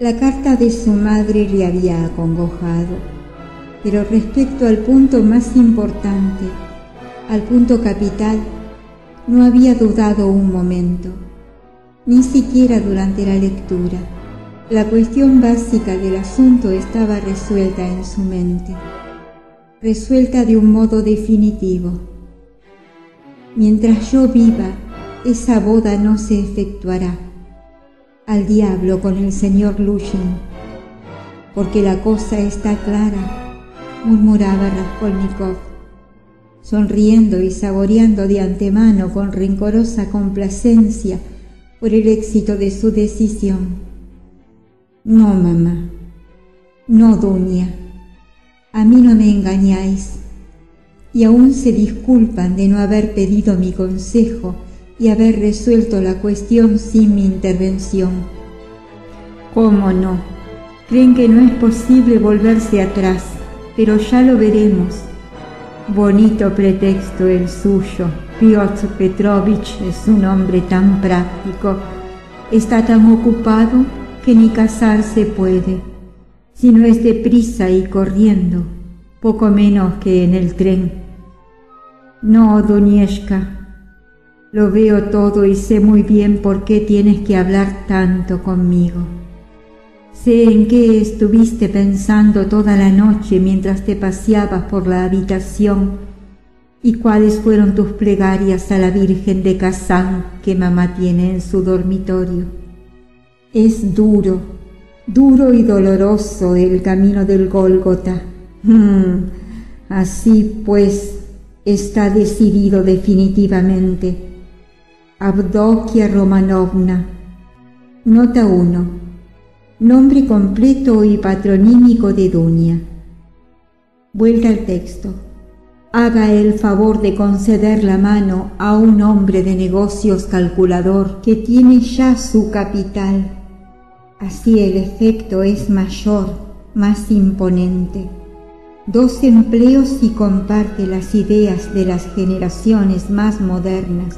La carta de su madre le había acongojado, pero respecto al punto más importante, al punto capital, no había dudado un momento, ni siquiera durante la lectura. La cuestión básica del asunto estaba resuelta en su mente, resuelta de un modo definitivo. Mientras yo viva, esa boda no se efectuará. Al diablo con el señor Lushin, porque la cosa está clara, murmuraba Raskolnikov, sonriendo y saboreando de antemano con rencorosa complacencia por el éxito de su decisión. No, mamá, no, Dunia, a mí no me engañáis, y aún se disculpan de no haber pedido mi consejo y haber resuelto la cuestión sin mi intervención. ¿Cómo no? Creen que no es posible volverse atrás, pero ya lo veremos. Bonito pretexto el suyo. Piotr Petrovich es un hombre tan práctico. Está tan ocupado que ni casarse puede, si no es deprisa y corriendo, poco menos que en el tren. No, Dunieshka, lo veo todo y sé muy bien por qué tienes que hablar tanto conmigo. Sé en qué estuviste pensando toda la noche mientras te paseabas por la habitación y cuáles fueron tus plegarias a la Virgen de Kazán que mamá tiene en su dormitorio. Es duro, duro y doloroso el camino del Gólgota. Así pues, está decidido definitivamente. Avdokia Romanovna. Nota 1. Nombre completo y patronímico de Dunia. Vuelta al texto. Haga el favor de conceder la mano a un hombre de negocios calculador que tiene ya su capital. Así el efecto es mayor, más imponente. 2 empleos y comparte las ideas de las generaciones más modernas,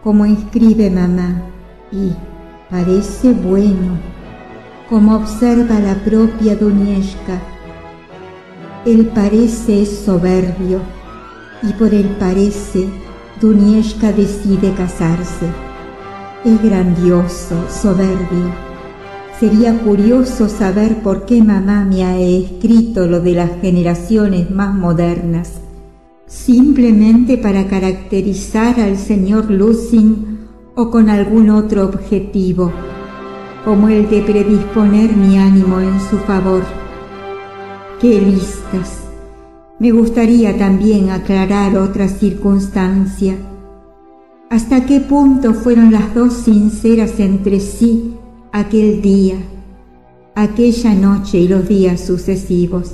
como escribe mamá, y parece bueno, como observa la propia Dunieshka. El parece es soberbio, y por el parece Dunieshka decide casarse. Es grandioso, soberbio. Sería curioso saber por qué mamá me ha escrito lo de las generaciones más modernas. ¿Simplemente para caracterizar al señor Lushin o con algún otro objetivo, como el de predisponer mi ánimo en su favor? ¡Qué listas! Me gustaría también aclarar otra circunstancia. ¿Hasta qué punto fueron las dos sinceras entre sí aquel día, aquella noche y los días sucesivos?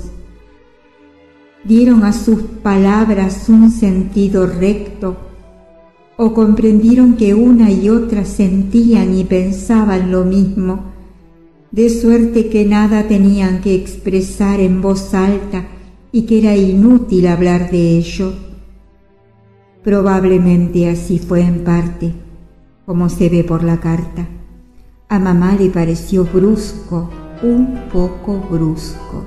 ¿Dieron a sus palabras un sentido recto o comprendieron que una y otra sentían y pensaban lo mismo, de suerte que nada tenían que expresar en voz alta y que era inútil hablar de ello? Probablemente así fue en parte, como se ve por la carta. A mamá le pareció brusco, un poco brusco,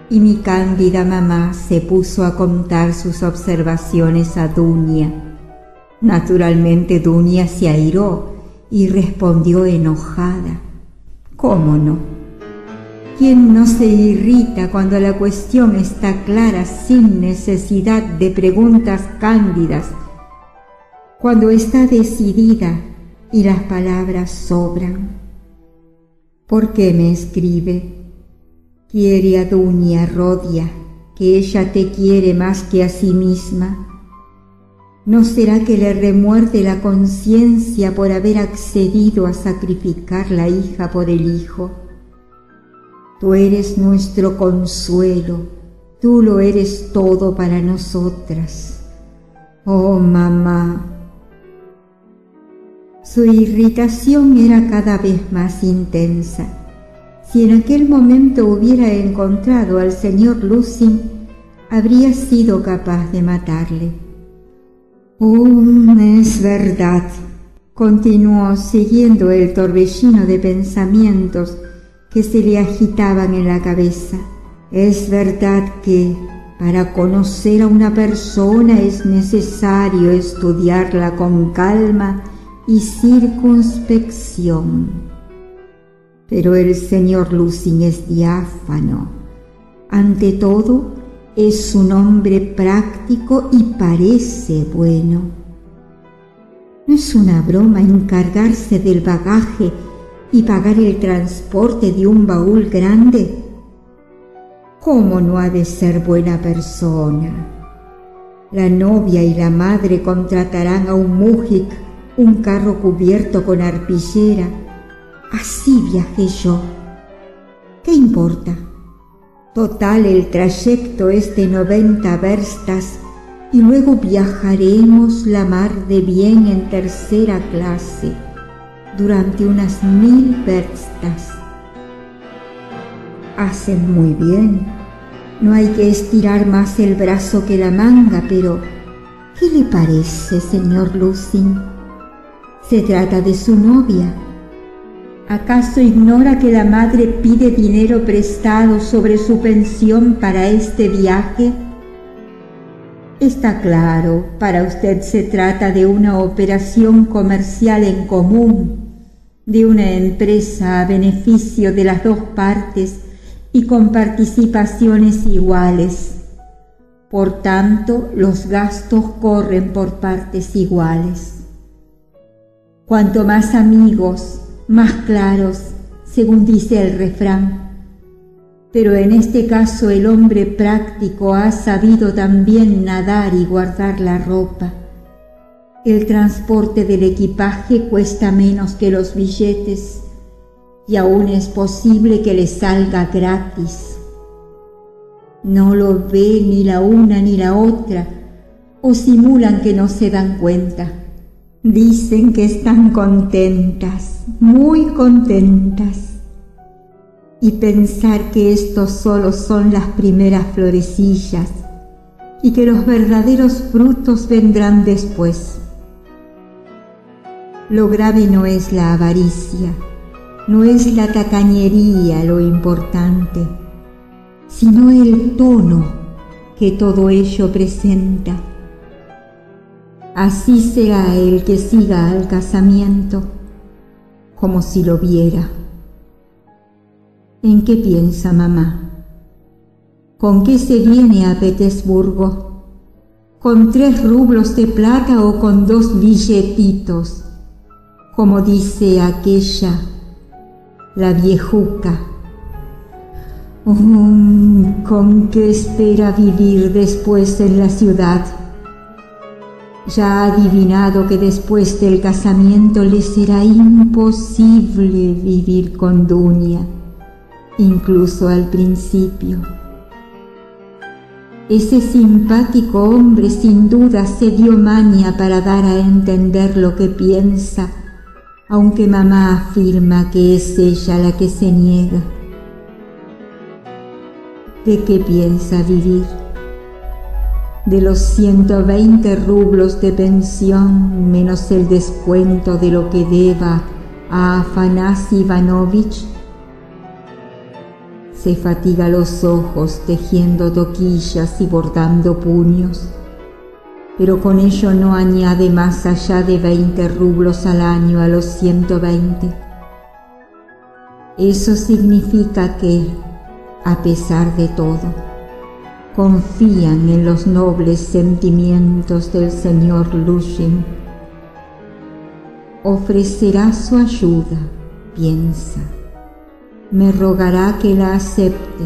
y mi cándida mamá se puso a contar sus observaciones a Dunia. Naturalmente Dunia se airó y respondió enojada. ¿Cómo no? ¿Quién no se irrita cuando la cuestión está clara sin necesidad de preguntas cándidas? Cuando está decidida y las palabras sobran. ¿Por qué me escribe? Quiere a Dunia, Rodia, que ella te quiere más que a sí misma. ¿No será que le remuerde la conciencia por haber accedido a sacrificar la hija por el hijo? Tú eres nuestro consuelo, tú lo eres todo para nosotras. Oh, mamá. Su irritación era cada vez más intensa. Si en aquel momento hubiera encontrado al señor Lushin, habría sido capaz de matarle. Es verdad, continuó siguiendo el torbellino de pensamientos que se le agitaban en la cabeza. Es verdad que para conocer a una persona es necesario estudiarla con calma y circunspección. Pero el señor Lusin es diáfano. Ante todo, es un hombre práctico y parece bueno. ¿No es una broma encargarse del bagaje y pagar el transporte de un baúl grande? ¿Cómo no ha de ser buena persona? La novia y la madre contratarán a un mujik un carro cubierto con arpillera. Así viajé yo. ¿Qué importa? Total, el trayecto es de 90 verstas y luego viajaremos la mar de bien en tercera clase durante unas 1000 verstas. Hacen muy bien. No hay que estirar más el brazo que la manga, pero ¿qué le parece, señor Lusin? Se trata de su novia. ¿Acaso ignora que la madre pide dinero prestado sobre su pensión para este viaje? Está claro, para usted se trata de una operación comercial en común, de una empresa a beneficio de las dos partes y con participaciones iguales. Por tanto, los gastos corren por partes iguales. Cuanto más amigos, más claros, según dice el refrán. Pero en este caso el hombre práctico ha sabido también nadar y guardar la ropa. El transporte del equipaje cuesta menos que los billetes y aún es posible que le salga gratis. No lo ve ni la una ni la otra, o simulan que no se dan cuenta. Dicen que están contentas, muy contentas. Y pensar que estos solo son las primeras florecillas y que los verdaderos frutos vendrán después. Lo grave no es la avaricia, no es la tacañería lo importante, sino el tono que todo ello presenta. Así será el que siga al casamiento, como si lo viera. ¿En qué piensa mamá? ¿Con qué se viene a Petersburgo? ¿Con 3 rublos de plata o con 2 billetitos? Como dice aquella, la viejuca. ¿Con qué espera vivir después en la ciudad? Ya ha adivinado que después del casamiento le será imposible vivir con Dunia, incluso al principio. Ese simpático hombre sin duda se dio maña para dar a entender lo que piensa, aunque mamá afirma que es ella la que se niega. ¿De qué piensa vivir? De los 120 rublos de pensión menos el descuento de lo que deba a Afanasy Ivanovich. Se fatiga los ojos tejiendo toquillas y bordando puños, pero con ello no añade más allá de 20 rublos al año a los 120. Eso significa que, a pesar de todo, confían en los nobles sentimientos del señor Lusin. Ofrecerá su ayuda, piensa. Me rogará que la acepte.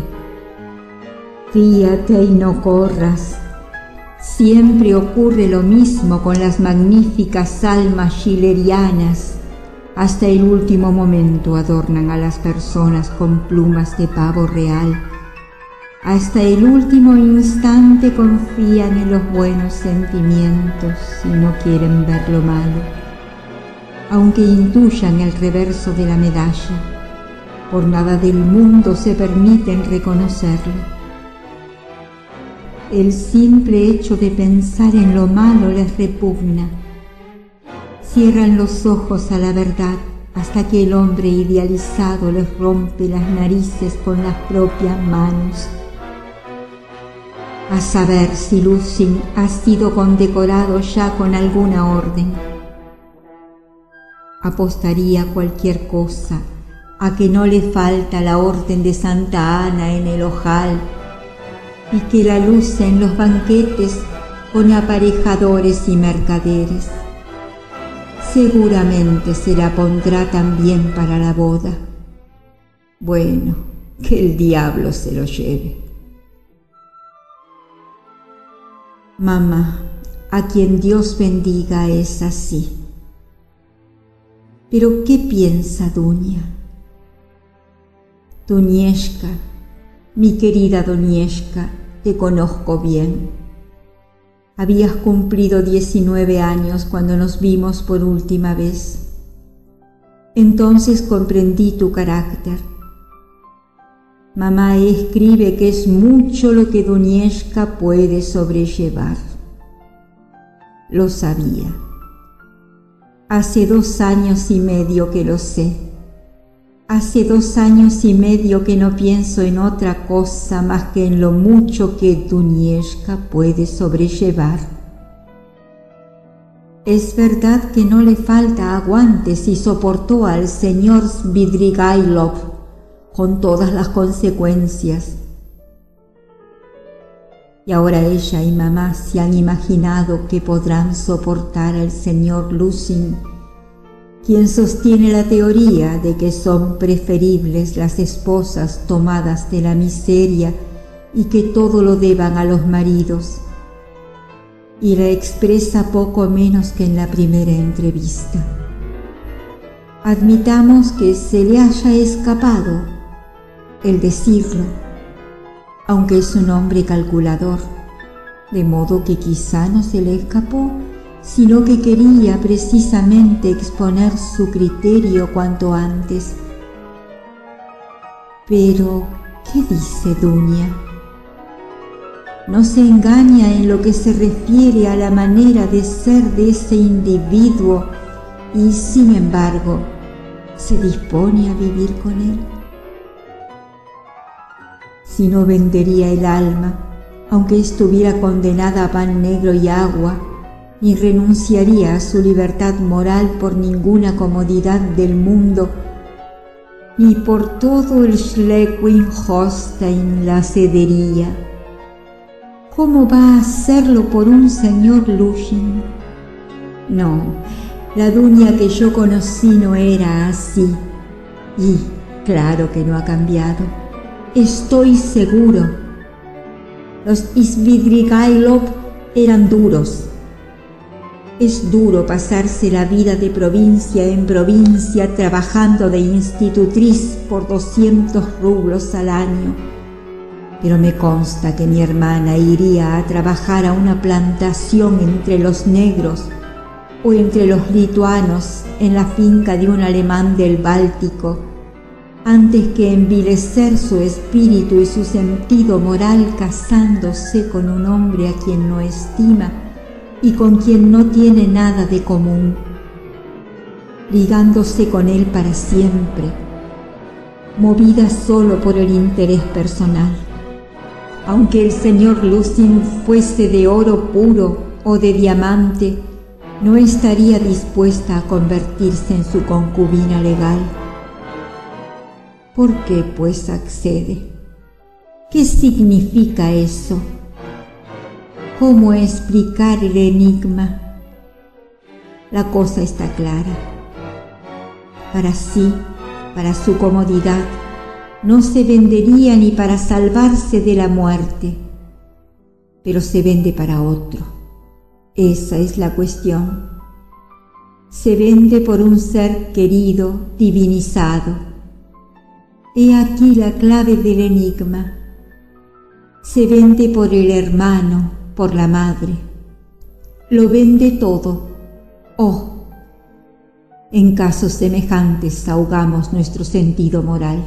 Fíate y no corras. Siempre ocurre lo mismo con las magníficas almas schillerianas. Hasta el último momento adornan a las personas con plumas de pavo real. Hasta el último instante confían en los buenos sentimientos y no quieren ver lo malo, aunque intuyan el reverso de la medalla. Por nada del mundo se permiten reconocerlo. El simple hecho de pensar en lo malo les repugna. Cierran los ojos a la verdad hasta que el hombre idealizado les rompe las narices con las propias manos. A saber si Lusin ha sido condecorado ya con alguna orden. Apostaría cualquier cosa a que no le falta la orden de Santa Ana en el ojal y que la luce en los banquetes con aparejadores y mercaderes. Seguramente se la pondrá también para la boda. Bueno, que el diablo se lo lleve. Mamá, a quien Dios bendiga es así. Pero ¿qué piensa Dunia? Dunieska, mi querida Dunieska, te conozco bien. Habías cumplido 19 años cuando nos vimos por última vez. Entonces comprendí tu carácter. Mamá escribe que es mucho lo que Dunieska puede sobrellevar. Lo sabía. Hace 2 años y medio que lo sé. Hace 2 años y medio que no pienso en otra cosa más que en lo mucho que Dunieska puede sobrellevar. Es verdad que no le falta aguante si soportó al señor Svidrigailov con todas las consecuencias. Y ahora ella y mamá se han imaginado que podrán soportar al señor Lusin, quien sostiene la teoría de que son preferibles las esposas tomadas de la miseria y que todo lo deban a los maridos, y la expresa poco menos que en la primera entrevista. Admitamos que se le haya escapado el decirlo, aunque es un hombre calculador, de modo que quizá no se le escapó, sino que quería precisamente exponer su criterio cuanto antes. Pero, ¿qué dice Dunia? No se engaña en lo que se refiere a la manera de ser de ese individuo y, sin embargo, se dispone a vivir con él. Si no vendería el alma, aunque estuviera condenada a pan negro y agua, ni renunciaría a su libertad moral por ninguna comodidad del mundo, ni por todo el Schleswig-Holstein la cedería. ¿Cómo va a hacerlo por un señor Lusin? No, la Dunia que yo conocí no era así, y claro que no ha cambiado. Estoy seguro. Los Svidrigailov eran duros. Es duro pasarse la vida de provincia en provincia trabajando de institutriz por 200 rublos al año. Pero me consta que mi hermana iría a trabajar a una plantación entre los negros o entre los lituanos en la finca de un alemán del Báltico, antes que envilecer su espíritu y su sentido moral casándose con un hombre a quien no estima y con quien no tiene nada de común, ligándose con él para siempre, movida solo por el interés personal. Aunque el señor Lusin fuese de oro puro o de diamante, no estaría dispuesta a convertirse en su concubina legal. ¿Por qué, pues, accede? ¿Qué significa eso? ¿Cómo explicar el enigma? La cosa está clara. Para sí, para su comodidad, no se vendería ni para salvarse de la muerte, pero se vende para otro. Esa es la cuestión. Se vende por un ser querido, divinizado. He aquí la clave del enigma. Se vende por el hermano, por la madre. Lo vende todo. Oh, en casos semejantes ahogamos nuestro sentido moral.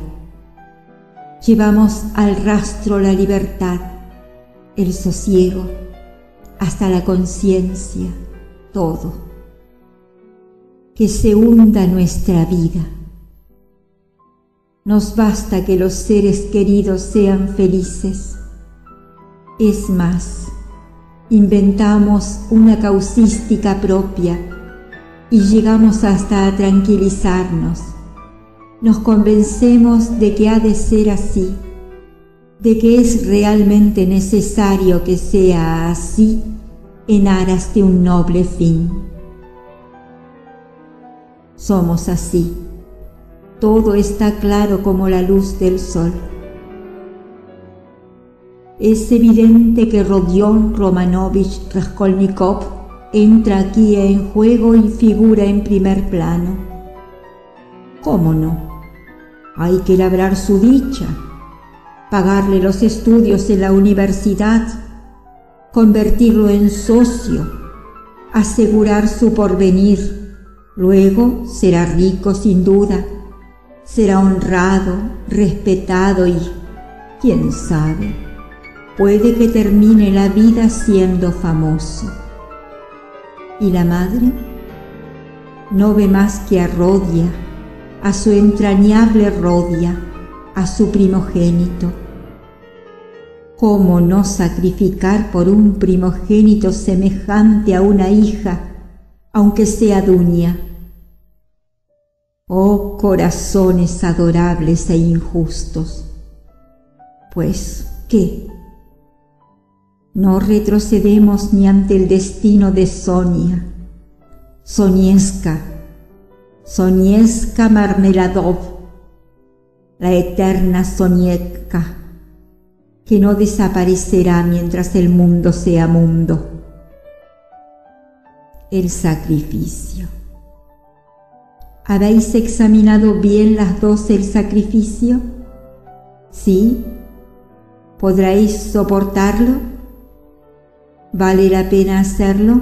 Llevamos al rastro la libertad, el sosiego, hasta la conciencia, todo. que se hunda nuestra vida. Nos basta que los seres queridos sean felices. Es más, inventamos una causística propia y llegamos hasta a tranquilizarnos. Nos convencemos de que ha de ser así, de que es realmente necesario que sea así en aras de un noble fin. Somos así. Todo está claro como la luz del sol. Es evidente que Rodion Romanovich Raskolnikov entra aquí en juego y figura en primer plano. ¿Cómo no? Hay que labrar su dicha, pagarle los estudios en la universidad, convertirlo en socio, asegurar su porvenir. Luego será rico sin duda, será honrado, respetado y, quién sabe, puede que termine la vida siendo famoso. ¿Y la madre? No ve más que a Rodia, a su entrañable Rodia, a su primogénito. ¿Cómo no sacrificar por un primogénito semejante a una hija, aunque sea Dunia? Oh corazones adorables e injustos. Pues, ¿qué? No retrocedemos ni ante el destino de Sonia, Sonieska Marmeladov, la eterna Sonietka, que no desaparecerá mientras el mundo sea mundo. El sacrificio. ¿Habéis examinado bien las dos el sacrificio? ¿Sí? ¿Podréis soportarlo? ¿Vale la pena hacerlo?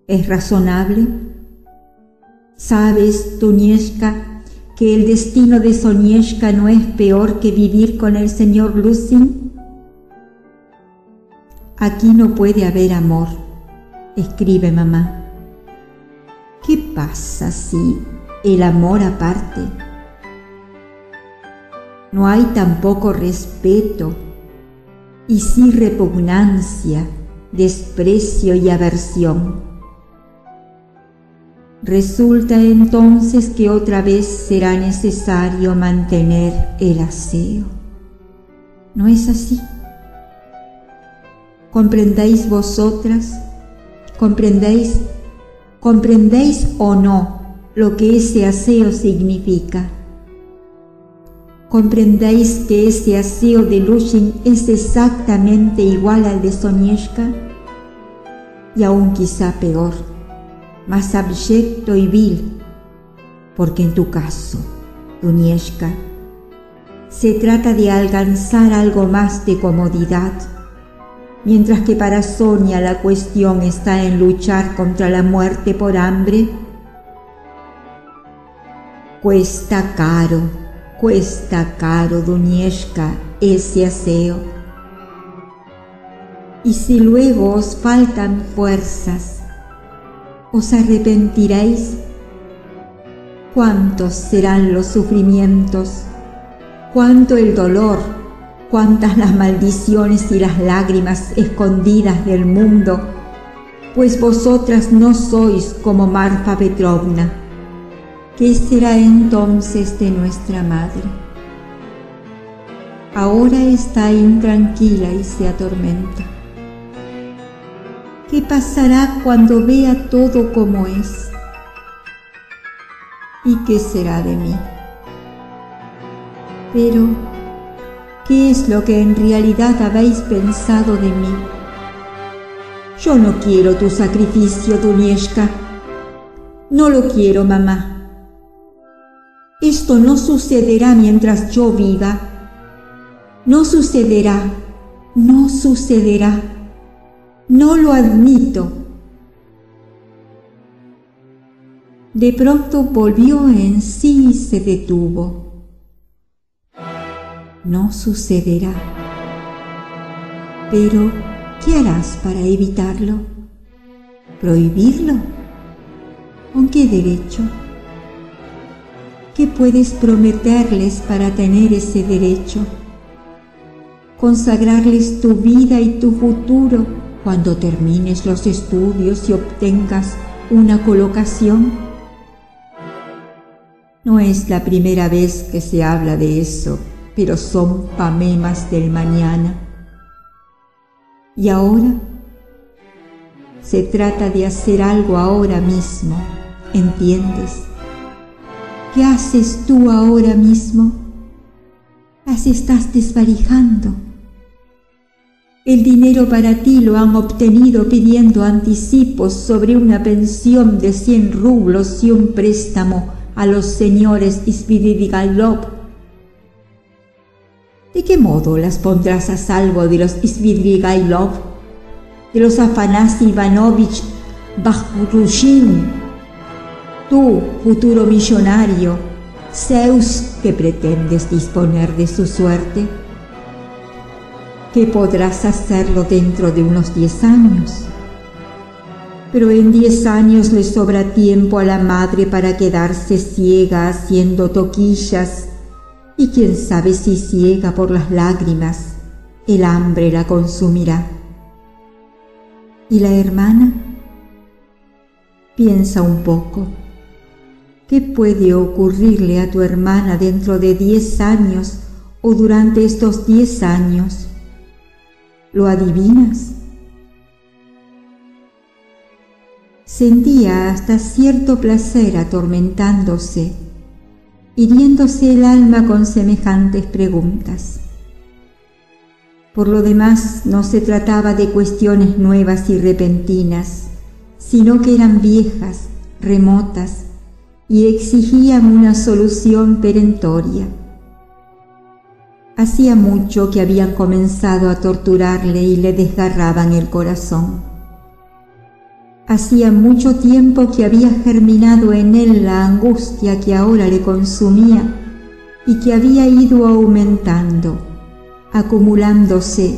¿Es razonable? ¿Sabes, Dunieska, que el destino de Sonieska no es peor que vivir con el señor Lusin? Aquí no puede haber amor, escribe mamá. ¿Qué pasa si el amor aparte? No hay tampoco respeto, y sí repugnancia, desprecio y aversión. Resulta entonces que otra vez será necesario mantener el aseo. ¿No es así? ¿Comprendéis vosotras? ¿Comprendéis o no lo que ese aseo significa? ¿Comprendéis que ese aseo de Lushin es exactamente igual al de Sonieska? Y aún quizá peor, más abyecto y vil, porque en tu caso, Dunieska, se trata de alcanzar algo más de comodidad, mientras que para Sonia la cuestión está en luchar contra la muerte por hambre. Cuesta caro, Dunieska, ese aseo. Y si luego os faltan fuerzas, ¿os arrepentiréis? ¿Cuántos serán los sufrimientos? ¿Cuánto el dolor? ¿Cuántas las maldiciones y las lágrimas escondidas del mundo? Pues vosotras no sois como Marfa Petrovna. ¿Qué será entonces de nuestra madre? Ahora está intranquila y se atormenta. ¿Qué pasará cuando vea todo como es? ¿Y qué será de mí? Pero, ¿qué es lo que en realidad habéis pensado de mí? Yo no quiero tu sacrificio, Dunieska. No lo quiero, mamá. Esto no sucederá mientras yo viva. No sucederá. No lo admito. De pronto volvió en sí y se detuvo. No sucederá. Pero, ¿qué harás para evitarlo? ¿Prohibirlo? ¿Con qué derecho? ¿Qué puedes prometerles para tener ese derecho? ¿Consagrarles tu vida y tu futuro cuando termines los estudios y obtengas una colocación? No es la primera vez que se habla de eso, pero son pamemas del mañana. Y ahora se trata de hacer algo ahora mismo, ¿entiendes? ¿Qué haces tú ahora mismo? Las estás desvalijando. El dinero para ti lo han obtenido pidiendo anticipos sobre una pensión de 100 rublos y un préstamo a los señores Svidrigailov. ¿De qué modo las pondrás a salvo de los Svidrigailov, de los Afanasy Ivanovich Bagrushin? Tú, futuro millonario, Zeus, que pretendes disponer de su suerte, que podrás hacerlo dentro de unos 10 años. Pero en 10 años le sobra tiempo a la madre para quedarse ciega haciendo toquillas, y quién sabe si ciega por las lágrimas, el hambre la consumirá. ¿Y la hermana? Piensa un poco. ¿Qué puede ocurrirle a tu hermana dentro de 10 años o durante estos 10 años? ¿Lo adivinas? Sentía hasta cierto placer atormentándose, hiriéndose el alma con semejantes preguntas. Por lo demás, no se trataba de cuestiones nuevas y repentinas, sino que eran viejas, remotas, y exigían una solución perentoria. Hacía mucho que habían comenzado a torturarle y le desgarraban el corazón. Hacía mucho tiempo que había germinado en él la angustia que ahora le consumía y que había ido aumentando, acumulándose,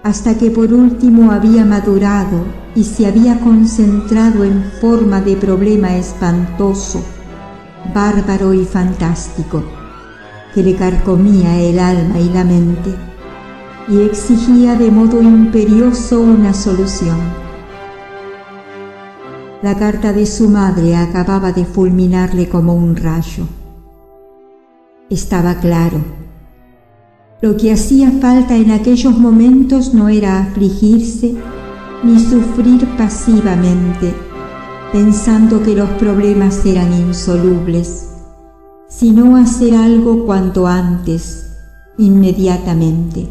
hasta que por último había madurado y se había concentrado en forma de problema espantoso, bárbaro y fantástico, que le carcomía el alma y la mente y exigía de modo imperioso una solución. La carta de su madre acababa de fulminarle como un rayo. Estaba claro. Lo que hacía falta en aquellos momentos no era afligirse ni sufrir pasivamente, pensando que los problemas eran insolubles, sino hacer algo cuanto antes, inmediatamente.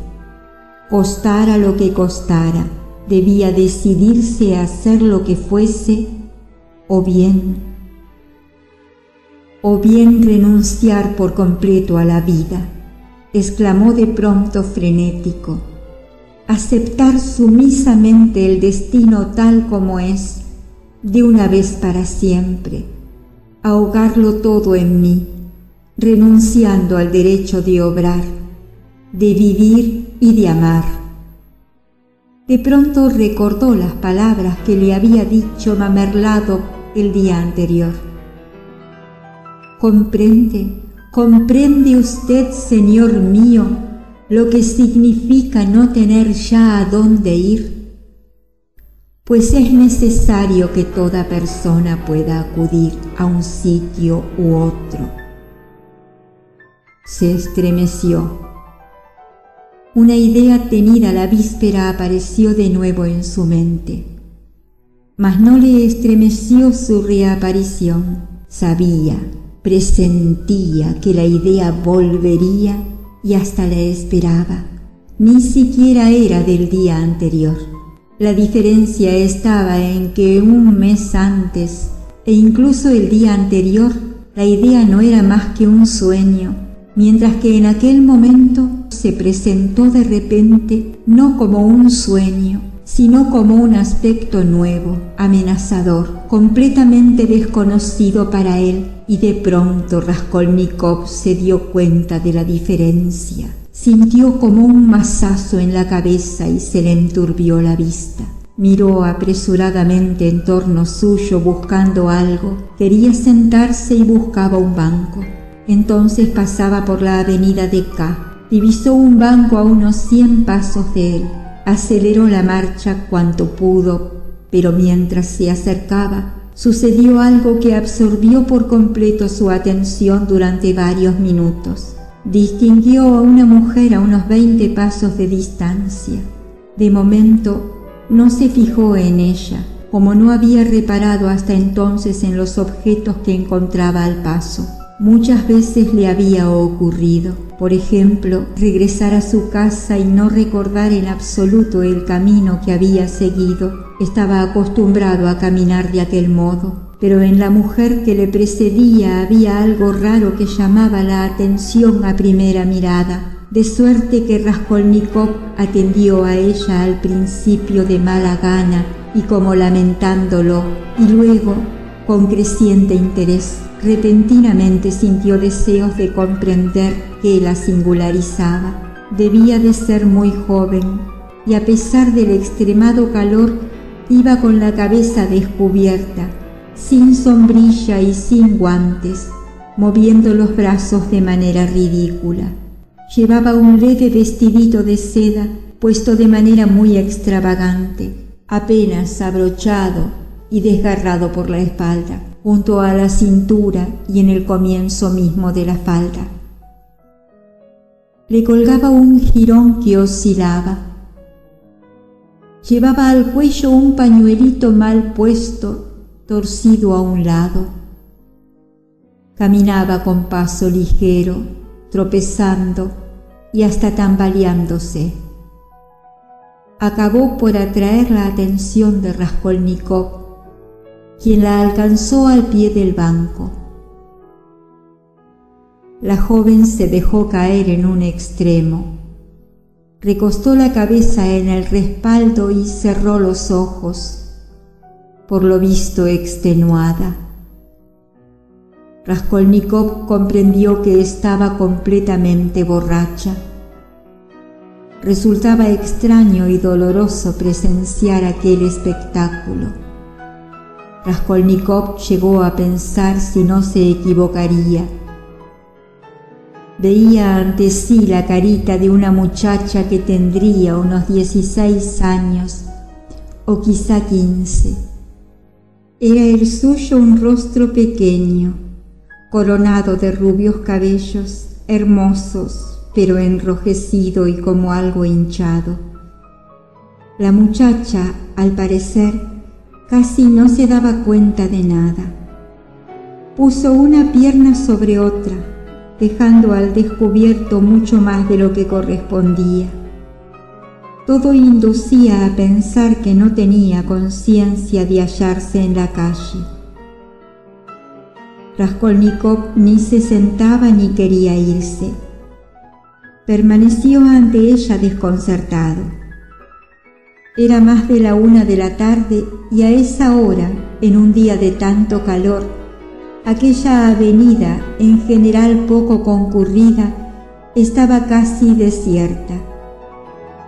Costara lo que costara, debía decidirse a hacer lo que fuese, o bien renunciar por completo a la vida, exclamó de pronto frenético. Aceptar sumisamente el destino tal como es, de una vez para siempre, ahogarlo todo en mí, renunciando al derecho de obrar, de vivir y de amar. De pronto recordó las palabras que le había dicho Mamerlado el día anterior. ¿Comprende usted, señor mío, lo que significa no tener ya a dónde ir? Pues es necesario que toda persona pueda acudir a un sitio u otro. Se estremeció. Una idea tenida la víspera apareció de nuevo en su mente. Mas no le estremeció su reaparición. Sabía, presentía que la idea volvería y hasta la esperaba. Ni siquiera era del día anterior. La diferencia estaba en que un mes antes e incluso el día anterior la idea no era más que un sueño, mientras que en aquel momento se presentó de repente no como un sueño, sino como un aspecto nuevo, amenazador, completamente desconocido para él, y de pronto Raskolnikov se dio cuenta de la diferencia. Sintió como un mazazo en la cabeza y se le enturbió la vista. Miró apresuradamente en torno suyo buscando algo. Quería sentarse y buscaba un banco. Entonces pasaba por la avenida de K. Divisó un banco a unos 100 pasos de él. Aceleró la marcha cuanto pudo, pero mientras se acercaba, sucedió algo que absorbió por completo su atención durante varios minutos. Distinguió a una mujer a unos 20 pasos de distancia. De momento, no se fijó en ella, como no había reparado hasta entonces en los objetos que encontraba al paso. Muchas veces le había ocurrido, por ejemplo, regresar a su casa y no recordar en absoluto el camino que había seguido. Estaba acostumbrado a caminar de aquel modo, pero en la mujer que le precedía había algo raro que llamaba la atención a primera mirada, de suerte que Raskolnikov atendió a ella al principio de mala gana y como lamentándolo, y luego, con creciente interés, repentinamente sintió deseos de comprender qué la singularizaba. Debía de ser muy joven, y a pesar del extremado calor, iba con la cabeza descubierta, sin sombrilla y sin guantes, moviendo los brazos de manera ridícula. Llevaba un leve vestidito de seda, puesto de manera muy extravagante, apenas abrochado y desgarrado por la espalda, junto a la cintura y en el comienzo mismo de la falda. Le colgaba un jirón que oscilaba. Llevaba al cuello un pañuelito mal puesto, torcido a un lado. Caminaba con paso ligero, tropezando y hasta tambaleándose. Acabó por atraer la atención de Raskolnikov, quien la alcanzó al pie del banco. La joven se dejó caer en un extremo, recostó la cabeza en el respaldo y cerró los ojos, por lo visto extenuada. Raskolnikov comprendió que estaba completamente borracha. Resultaba extraño y doloroso presenciar aquel espectáculo. Raskolnikov llegó a pensar si no se equivocaría. Veía ante sí la carita de una muchacha que tendría unos 16 años, o quizá 15. Era el suyo un rostro pequeño, coronado de rubios cabellos, hermosos, pero enrojecido y como algo hinchado. La muchacha, al parecer, casi no se daba cuenta de nada. Puso una pierna sobre otra, dejando al descubierto mucho más de lo que correspondía. Todo inducía a pensar que no tenía conciencia de hallarse en la calle. Raskolnikov ni se sentaba ni quería irse. Permaneció ante ella desconcertado. Era más de la 1 de la tarde y a esa hora, en un día de tanto calor, aquella avenida, en general poco concurrida, estaba casi desierta.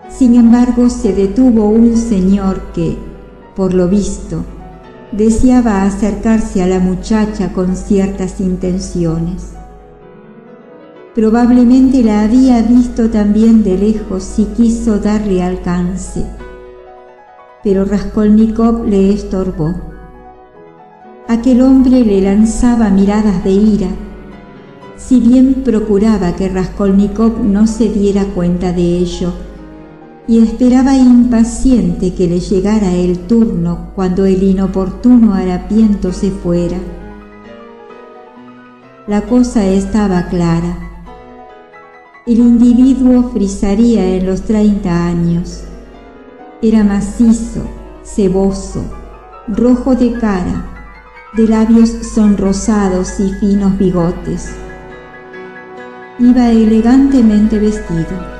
Sin embargo, se detuvo un señor que, por lo visto, deseaba acercarse a la muchacha con ciertas intenciones. Probablemente la había visto también de lejos y quiso darle alcance, pero Raskolnikov le estorbó. Aquel hombre le lanzaba miradas de ira, si bien procuraba que Raskolnikov no se diera cuenta de ello, y esperaba impaciente que le llegara el turno cuando el inoportuno harapiento se fuera. La cosa estaba clara. El individuo frisaría en los 30 años. Era macizo, ceboso, rojo de cara, de labios sonrosados y finos bigotes. Iba elegantemente vestido.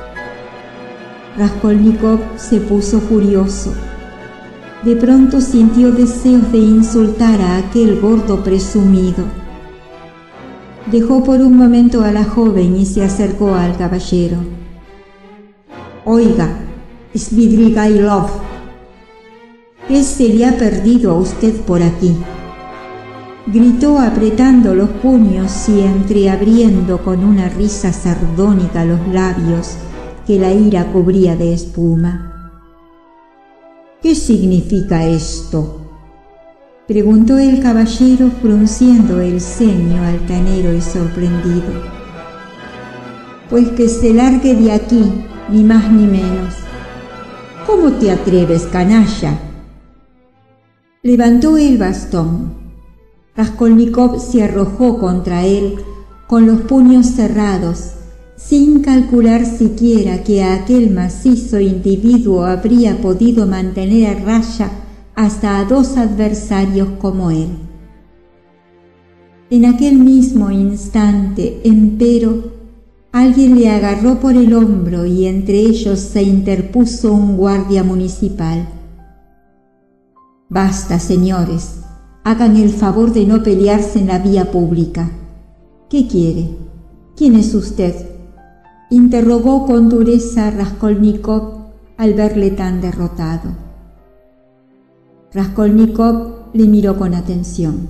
Raskolnikov se puso furioso. De pronto sintió deseos de insultar a aquel gordo presumido. Dejó por un momento a la joven y se acercó al caballero. «Oiga, Svidrigailov», ¿Qué se le ha perdido a usted por aquí?, gritó apretando los puños y entreabriendo con una risa sardónica los labios que la ira cubría de espuma. «¿Qué significa esto?», preguntó el caballero frunciendo el ceño altanero y sorprendido. «Pues que se largue de aquí, ni más ni menos». «¿Cómo te atreves, canalla?». Levantó el bastón. Raskolnikov se arrojó contra él con los puños cerrados, sin calcular siquiera que aquel macizo individuo habría podido mantener a raya hasta a dos adversarios como él. En aquel mismo instante, empero, alguien le agarró por el hombro y entre ellos se interpuso un guardia municipal. «Basta, señores. Hagan el favor de no pelearse en la vía pública». «¿Qué quiere? ¿Quién es usted?», interrogó con dureza Raskolnikov al verle tan derrotado. Raskolnikov le miró con atención.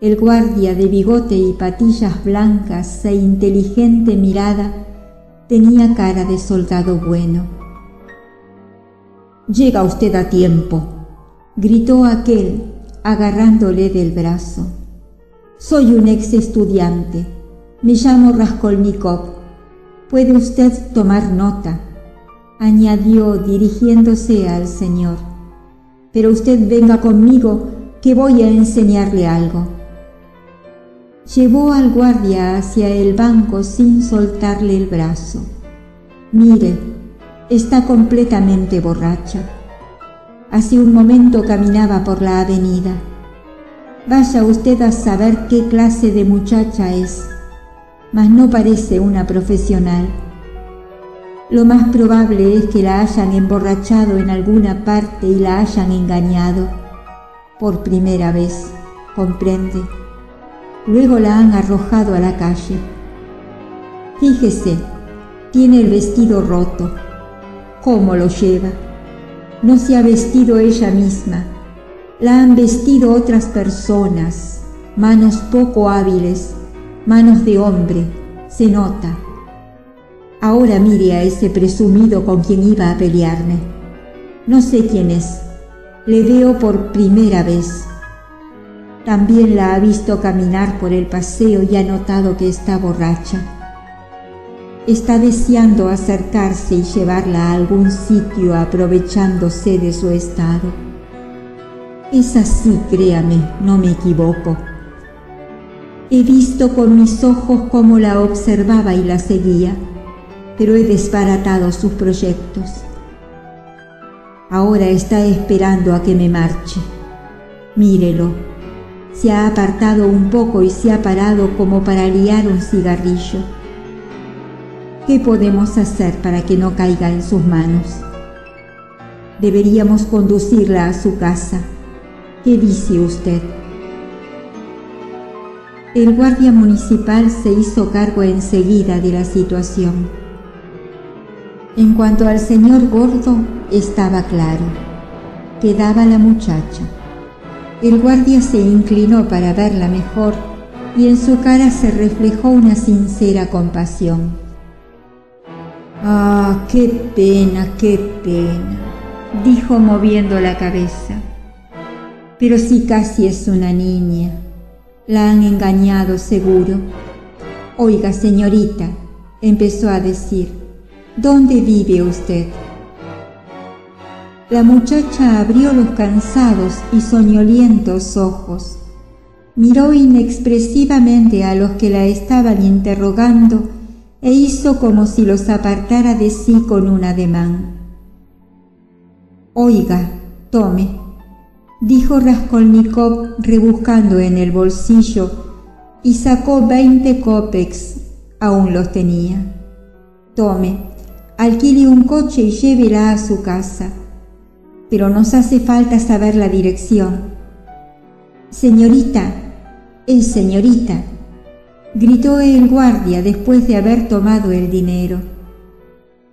El guardia de bigote y patillas blancas e inteligente mirada tenía cara de soldado bueno. «Llega usted a tiempo», gritó aquel, agarrándole del brazo. «Soy un ex estudiante. Me llamo Raskolnikov. Puede usted tomar nota», añadió dirigiéndose al señor. «Pero usted venga conmigo, que voy a enseñarle algo». Llevó al guardia hacia el banco sin soltarle el brazo. «Mire, está completamente borracha. Hace un momento caminaba por la avenida. Vaya usted a saber qué clase de muchacha es, mas no parece una profesional. Lo más probable es que la hayan emborrachado en alguna parte y la hayan engañado. Por primera vez, comprende. Luego la han arrojado a la calle. Fíjese, tiene el vestido roto. ¿Cómo lo lleva? No se ha vestido ella misma, la han vestido otras personas, manos poco hábiles, manos de hombre, se nota. Ahora mire a ese presumido con quien iba a pelearme. No sé quién es, le veo por primera vez. También la ha visto caminar por el paseo y ha notado que está borracha. Está deseando acercarse y llevarla a algún sitio aprovechándose de su estado. Es así, créame, no me equivoco. He visto con mis ojos cómo la observaba y la seguía, pero he desbaratado sus proyectos. Ahora está esperando a que me marche. Mírelo, se ha apartado un poco y se ha parado como para liar un cigarrillo. ¿Qué podemos hacer para que no caiga en sus manos? Deberíamos conducirla a su casa. ¿Qué dice usted? El guardia municipal se hizo cargo enseguida de la situación. En cuanto al señor Gordo, estaba claro. Quedaba la muchacha. El guardia se inclinó para verla mejor y en su cara se reflejó una sincera compasión. «Ah, qué pena», dijo moviendo la cabeza. «Pero sí, casi es una niña. La han engañado seguro». «Oiga, señorita», empezó a decir, «¿dónde vive usted?». La muchacha abrió los cansados y soñolientos ojos, miró inexpresivamente a los que la estaban interrogando e hizo como si los apartara de sí con un ademán. «Oiga, tome», dijo Raskolnikov rebuscando en el bolsillo y sacó 20 kopecks, aún los tenía. «Tome, alquile un coche y llévela a su casa, pero nos hace falta saber la dirección». «Señorita, señorita», gritó el guardia después de haber tomado el dinero.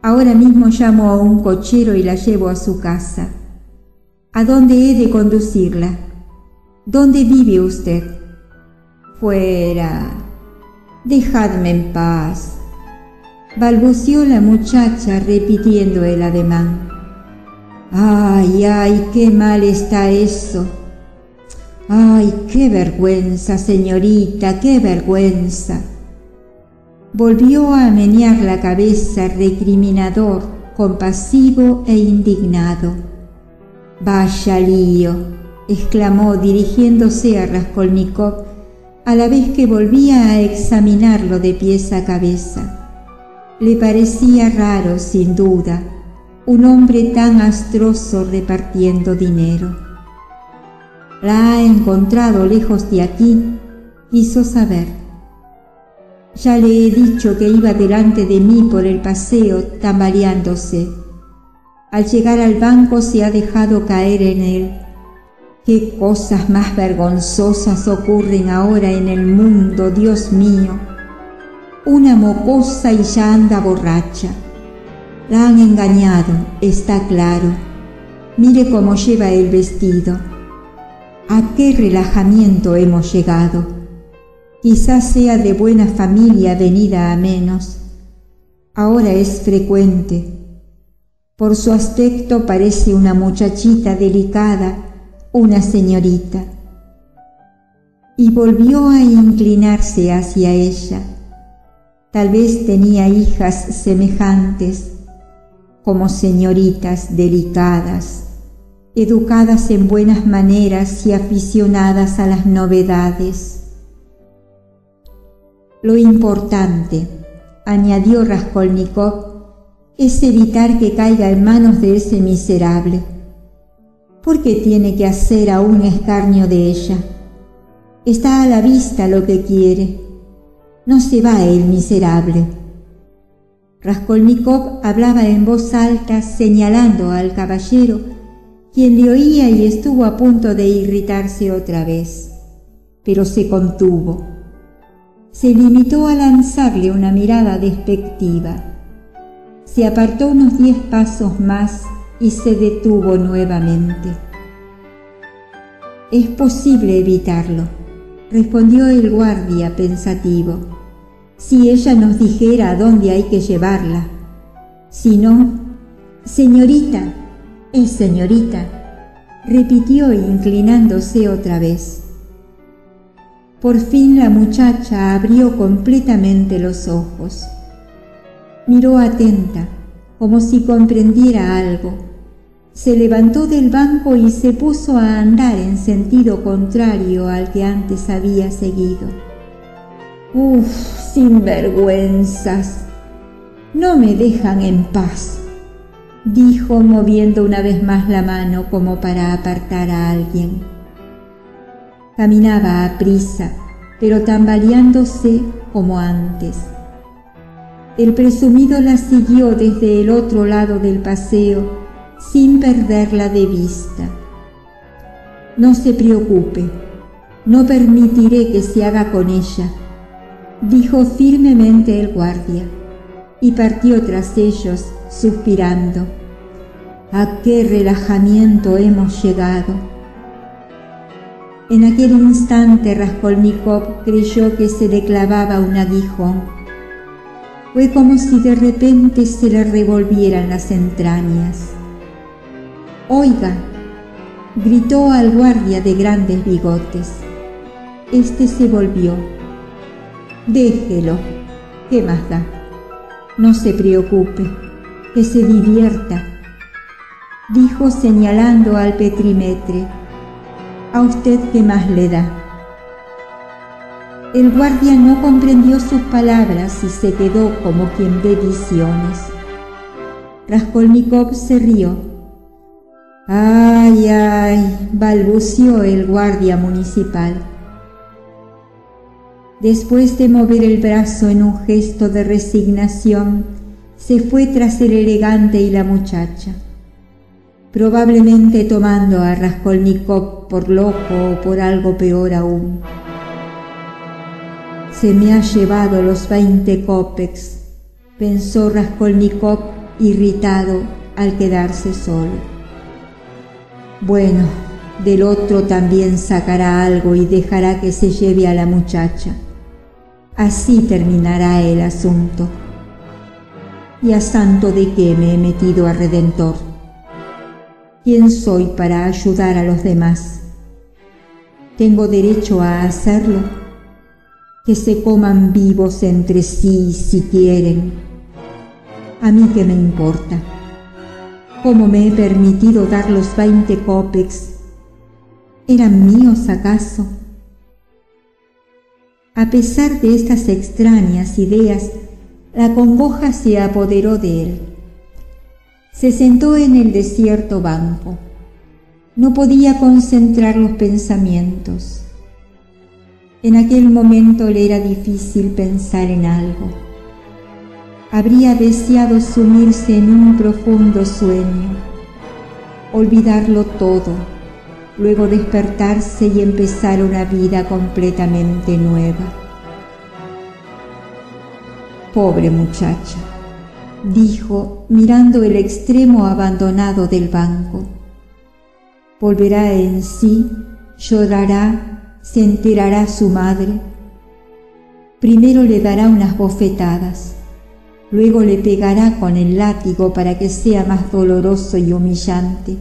«Ahora mismo llamo a un cochero y la llevo a su casa». ¿A dónde he de conducirla? ¿Dónde vive usted? Fuera. Dejadme en paz, balbuceó la muchacha repitiendo el ademán. ¡Ay, ay, qué mal está eso! ¡Ay, qué vergüenza, señorita, qué vergüenza! Volvió a menear la cabeza recriminador, compasivo e indignado. «Vaya lío», exclamó dirigiéndose a Raskolnikov, a la vez que volvía a examinarlo de pies a cabeza. Le parecía raro, sin duda, un hombre tan astroso repartiendo dinero. ¿La ha encontrado lejos de aquí?, quiso saber. Ya le he dicho que iba delante de mí por el paseo tambaleándose. Al llegar al banco se ha dejado caer en él. ¡Qué cosas más vergonzosas ocurren ahora en el mundo, Dios mío! Una mocosa y ya anda borracha. La han engañado, está claro. Mire cómo lleva el vestido. ¿A qué relajamiento hemos llegado? Quizás sea de buena familia venida a menos. Ahora es frecuente. Por su aspecto parece una muchachita delicada, una señorita. Y volvió a inclinarse hacia ella. Tal vez tenía hijas semejantes, como señoritas delicadas, educadas en buenas maneras y aficionadas a las novedades. Lo importante, añadió Raskolnikov, es evitar que caiga en manos de ese miserable. ¿Por qué tiene que hacer aún escarnio de ella? Está a la vista lo que quiere. No se va el miserable. Raskolnikov hablaba en voz alta, señalando al caballero, quien le oía y estuvo a punto de irritarse otra vez, pero se contuvo. Se limitó a lanzarle una mirada despectiva. Se apartó unos 10 pasos más y se detuvo nuevamente. «Es posible evitarlo», respondió el guardia pensativo, «si ella nos dijera a dónde hay que llevarla. Si no, señorita, es señorita», repitió inclinándose otra vez. Por fin la muchacha abrió completamente los ojos. Miró atenta, como si comprendiera algo. Se levantó del banco y se puso a andar en sentido contrario al que antes había seguido. ¡Uf, sinvergüenzas! No me dejan en paz, dijo moviendo una vez más la mano como para apartar a alguien. Caminaba aprisa, pero tambaleándose como antes. El presumido la siguió desde el otro lado del paseo, sin perderla de vista. «No se preocupe, no permitiré que se haga con ella», dijo firmemente el guardia, y partió tras ellos, suspirando. «¿A qué relajamiento hemos llegado?». En aquel instante Raskolnikov creyó que se le clavaba un aguijón. Fue como si de repente se le revolvieran las entrañas. «Oiga», gritó al guardia de grandes bigotes. Este se volvió. «Déjelo, ¿qué más da? No se preocupe, que se divierta», dijo señalando al petimetre. «¿A usted qué más le da?». El guardia no comprendió sus palabras y se quedó como quien ve visiones. Raskolnikov se rió. «Ay, ay», balbuceó el guardia municipal. Después de mover el brazo en un gesto de resignación, se fue tras el elegante y la muchacha, probablemente tomando a Raskolnikov por loco o por algo peor aún. «Se me ha llevado los 20 kopecks», pensó Raskolnikov irritado al quedarse solo. Bueno, del otro también sacará algo y dejará que se lleve a la muchacha. Así terminará el asunto. ¿Y a santo de qué me he metido a Redentor? ¿Quién soy para ayudar a los demás? ¿Tengo derecho a hacerlo? Que se coman vivos entre sí si quieren. ¿A mí qué me importa? ¿Cómo me he permitido dar los 20 cópex? ¿Eran míos acaso? A pesar de estas extrañas ideas, la congoja se apoderó de él. Se sentó en el desierto banco. No podía concentrar los pensamientos. En aquel momento le era difícil pensar en algo. Habría deseado sumirse en un profundo sueño, olvidarlo todo, luego despertarse y empezar una vida completamente nueva. Pobre muchacha, dijo, mirando el extremo abandonado del banco. Volverá en sí, llorará, se enterará su madre. Primero le dará unas bofetadas, luego le pegará con el látigo para que sea más doloroso y humillante.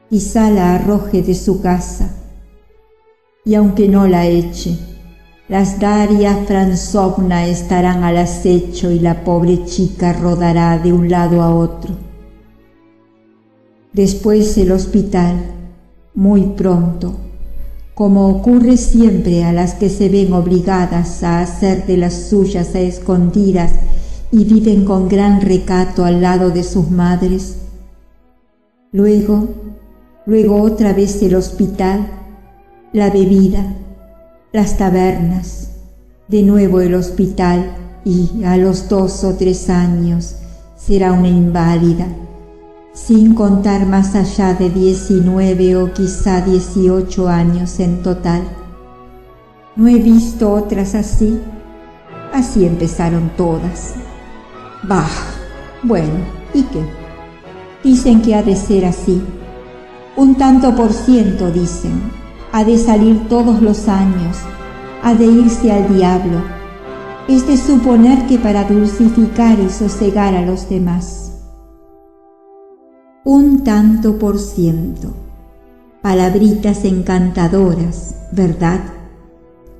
Quizá la arroje de su casa, y aunque no la eche, las Daria Franzovna estarán al acecho y la pobre chica rodará de un lado a otro. Después el hospital, muy pronto, como ocurre siempre a las que se ven obligadas a hacer de las suyas a escondidas y viven con gran recato al lado de sus madres. Luego otra vez el hospital, la bebida, las tabernas, de nuevo el hospital y a los 2 o 3 años será una inválida, sin contar más allá de 19 o quizá 18 años en total. No he visto otras así. Así empezaron todas. Bah, bueno, ¿y qué? Dicen que ha de ser así. Un tanto por ciento, dicen. Ha de salir todos los años. Ha de irse al diablo. Es de suponer que para dulcificar y sosegar a los demás. Un tanto por ciento. Palabritas encantadoras, ¿verdad?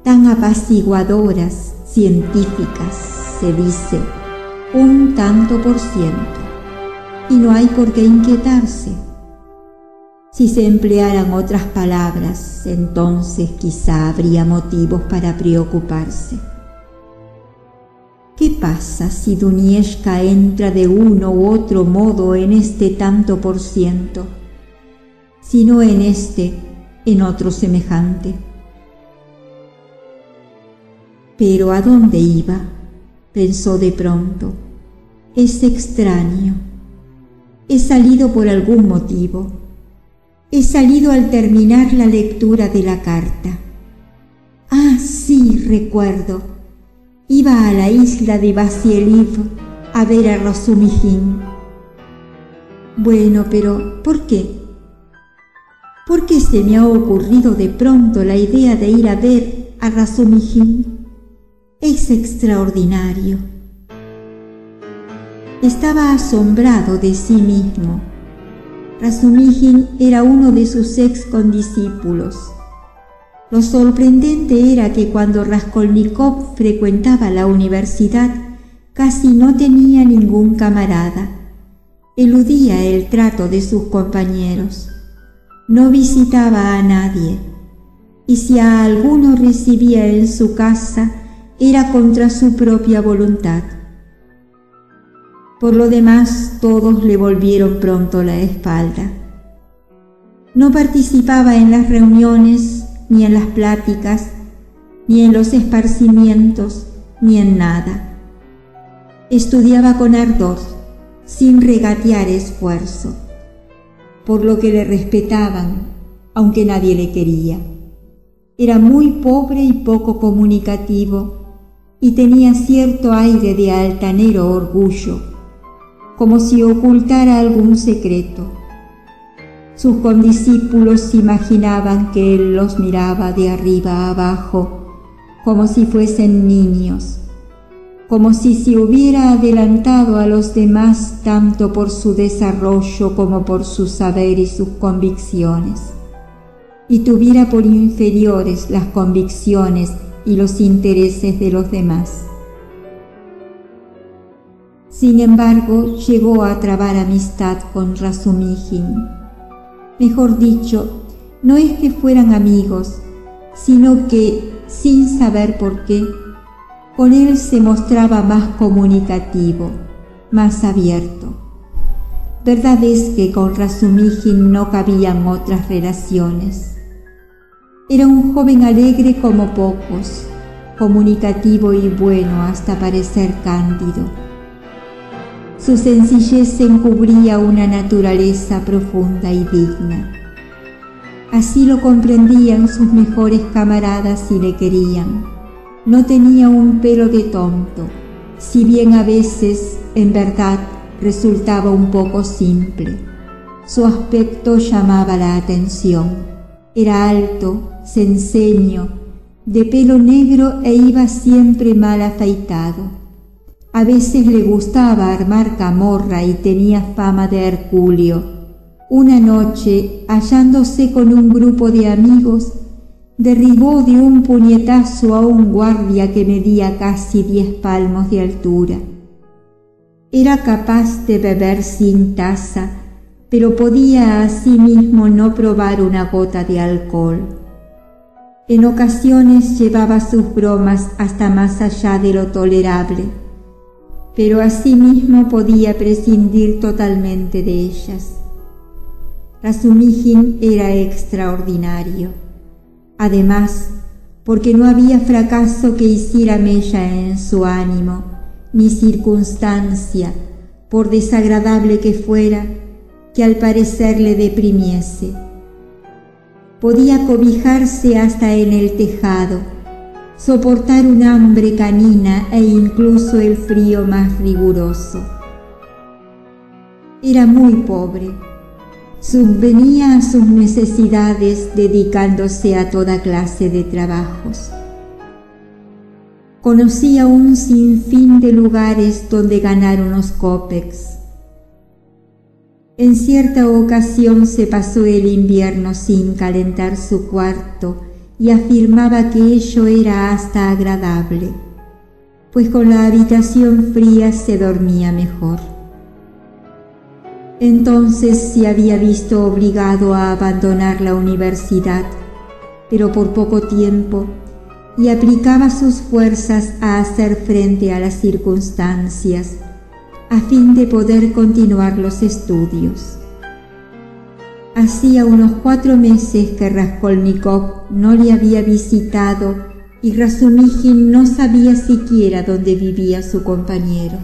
Tan apaciguadoras, científicas, se dice. Un tanto por ciento. Y no hay por qué inquietarse. Si se emplearan otras palabras, entonces quizá habría motivos para preocuparse. ¿Qué pasa si Dunieska entra de uno u otro modo en este tanto por ciento? Si no en este, en otro semejante. Pero ¿a dónde iba? Pensó de pronto. Es extraño. He salido por algún motivo. He salido al terminar la lectura de la carta. Ah, sí, recuerdo. Iba a la isla de Vasilev a ver a Razumijin. Bueno, pero ¿por qué? ¿Por qué se me ha ocurrido de pronto la idea de ir a ver a Razumijin? Es extraordinario. Estaba asombrado de sí mismo. Razumijin era uno de sus ex condiscípulos. Lo sorprendente era que cuando Raskolnikov frecuentaba la universidad casi no tenía ningún camarada. Eludía el trato de sus compañeros. No visitaba a nadie. Y si a alguno recibía en su casa, era contra su propia voluntad. Por lo demás, todos le volvieron pronto la espalda. No participaba en las reuniones, ni en las pláticas, ni en los esparcimientos, ni en nada. Estudiaba con ardor, sin regatear esfuerzo, por lo que le respetaban, aunque nadie le quería. Era muy pobre y poco comunicativo, y tenía cierto aire de altanero orgullo, como si ocultara algún secreto. Sus condiscípulos imaginaban que él los miraba de arriba a abajo, como si fuesen niños, como si se hubiera adelantado a los demás tanto por su desarrollo como por su saber y sus convicciones, y tuviera por inferiores las convicciones y los intereses de los demás. Sin embargo, llegó a trabar amistad con Razumихin. Mejor dicho, no es que fueran amigos, sino que, sin saber por qué, con él se mostraba más comunicativo, más abierto. Verdad es que con Razumихin no cabían otras relaciones. Era un joven alegre como pocos, comunicativo y bueno hasta parecer cándido. Su sencillez encubría una naturaleza profunda y digna. Así lo comprendían sus mejores camaradas y le querían. No tenía un pelo de tonto, si bien a veces, en verdad, resultaba un poco simple. Su aspecto llamaba la atención. Era alto, cenceño, de pelo negro e iba siempre mal afeitado. A veces le gustaba armar camorra y tenía fama de hercúleo. Una noche, hallándose con un grupo de amigos, derribó de un puñetazo a un guardia que medía casi 10 palmos de altura. Era capaz de beber sin taza, pero podía asimismo no probar una gota de alcohol. En ocasiones llevaba sus bromas hasta más allá de lo tolerable, pero asimismo podía prescindir totalmente de ellas. Razumихin era extraordinario. Además, porque no había fracaso que hiciera mella en su ánimo, ni circunstancia, por desagradable que fuera, que al parecer le deprimiese. Podía cobijarse hasta en el tejado, soportar un hambre canina e incluso el frío más riguroso. Era muy pobre. Subvenía a sus necesidades dedicándose a toda clase de trabajos. Conocía un sinfín de lugares donde ganar unos kopecks. En cierta ocasión se pasó el invierno sin calentar su cuarto y afirmaba que ello era hasta agradable, pues con la habitación fría se dormía mejor. Entonces se había visto obligado a abandonar la universidad, pero por poco tiempo, y aplicaba sus fuerzas a hacer frente a las circunstancias, a fin de poder continuar los estudios. Hacía unos 4 meses que Raskolnikov no le había visitado y Razumихin no sabía siquiera dónde vivía su compañero.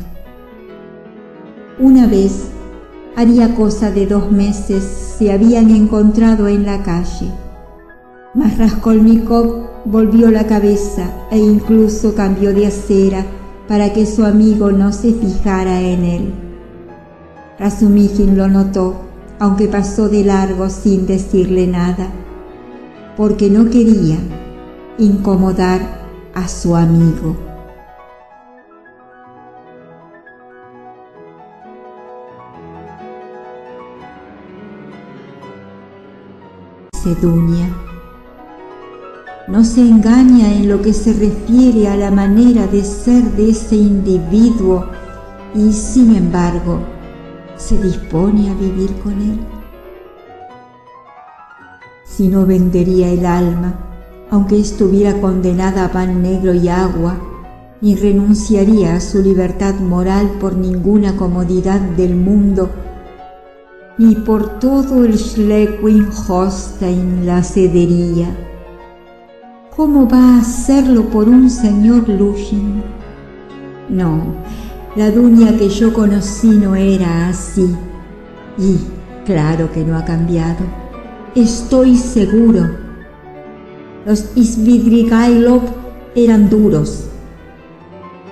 Una vez, haría cosa de 2 meses, se habían encontrado en la calle, mas Raskolnikov volvió la cabeza e incluso cambió de acera para que su amigo no se fijara en él. Razumихin lo notó, aunque pasó de largo sin decirle nada, porque no quería incomodar a su amigo. Dunia. No se engaña en lo que se refiere a la manera de ser de ese individuo y, sin embargo, se dispone a vivir con él. Si no vendería el alma, aunque estuviera condenada a pan negro y agua, ni renunciaría a su libertad moral por ninguna comodidad del mundo, ni por todo el Schleswig-Holstein la cedería. ¿Cómo va a hacerlo por un señor Lushin? No, la Dunia que yo conocí no era así. Y claro que no ha cambiado. Estoy seguro. Los Svidrigailov eran duros.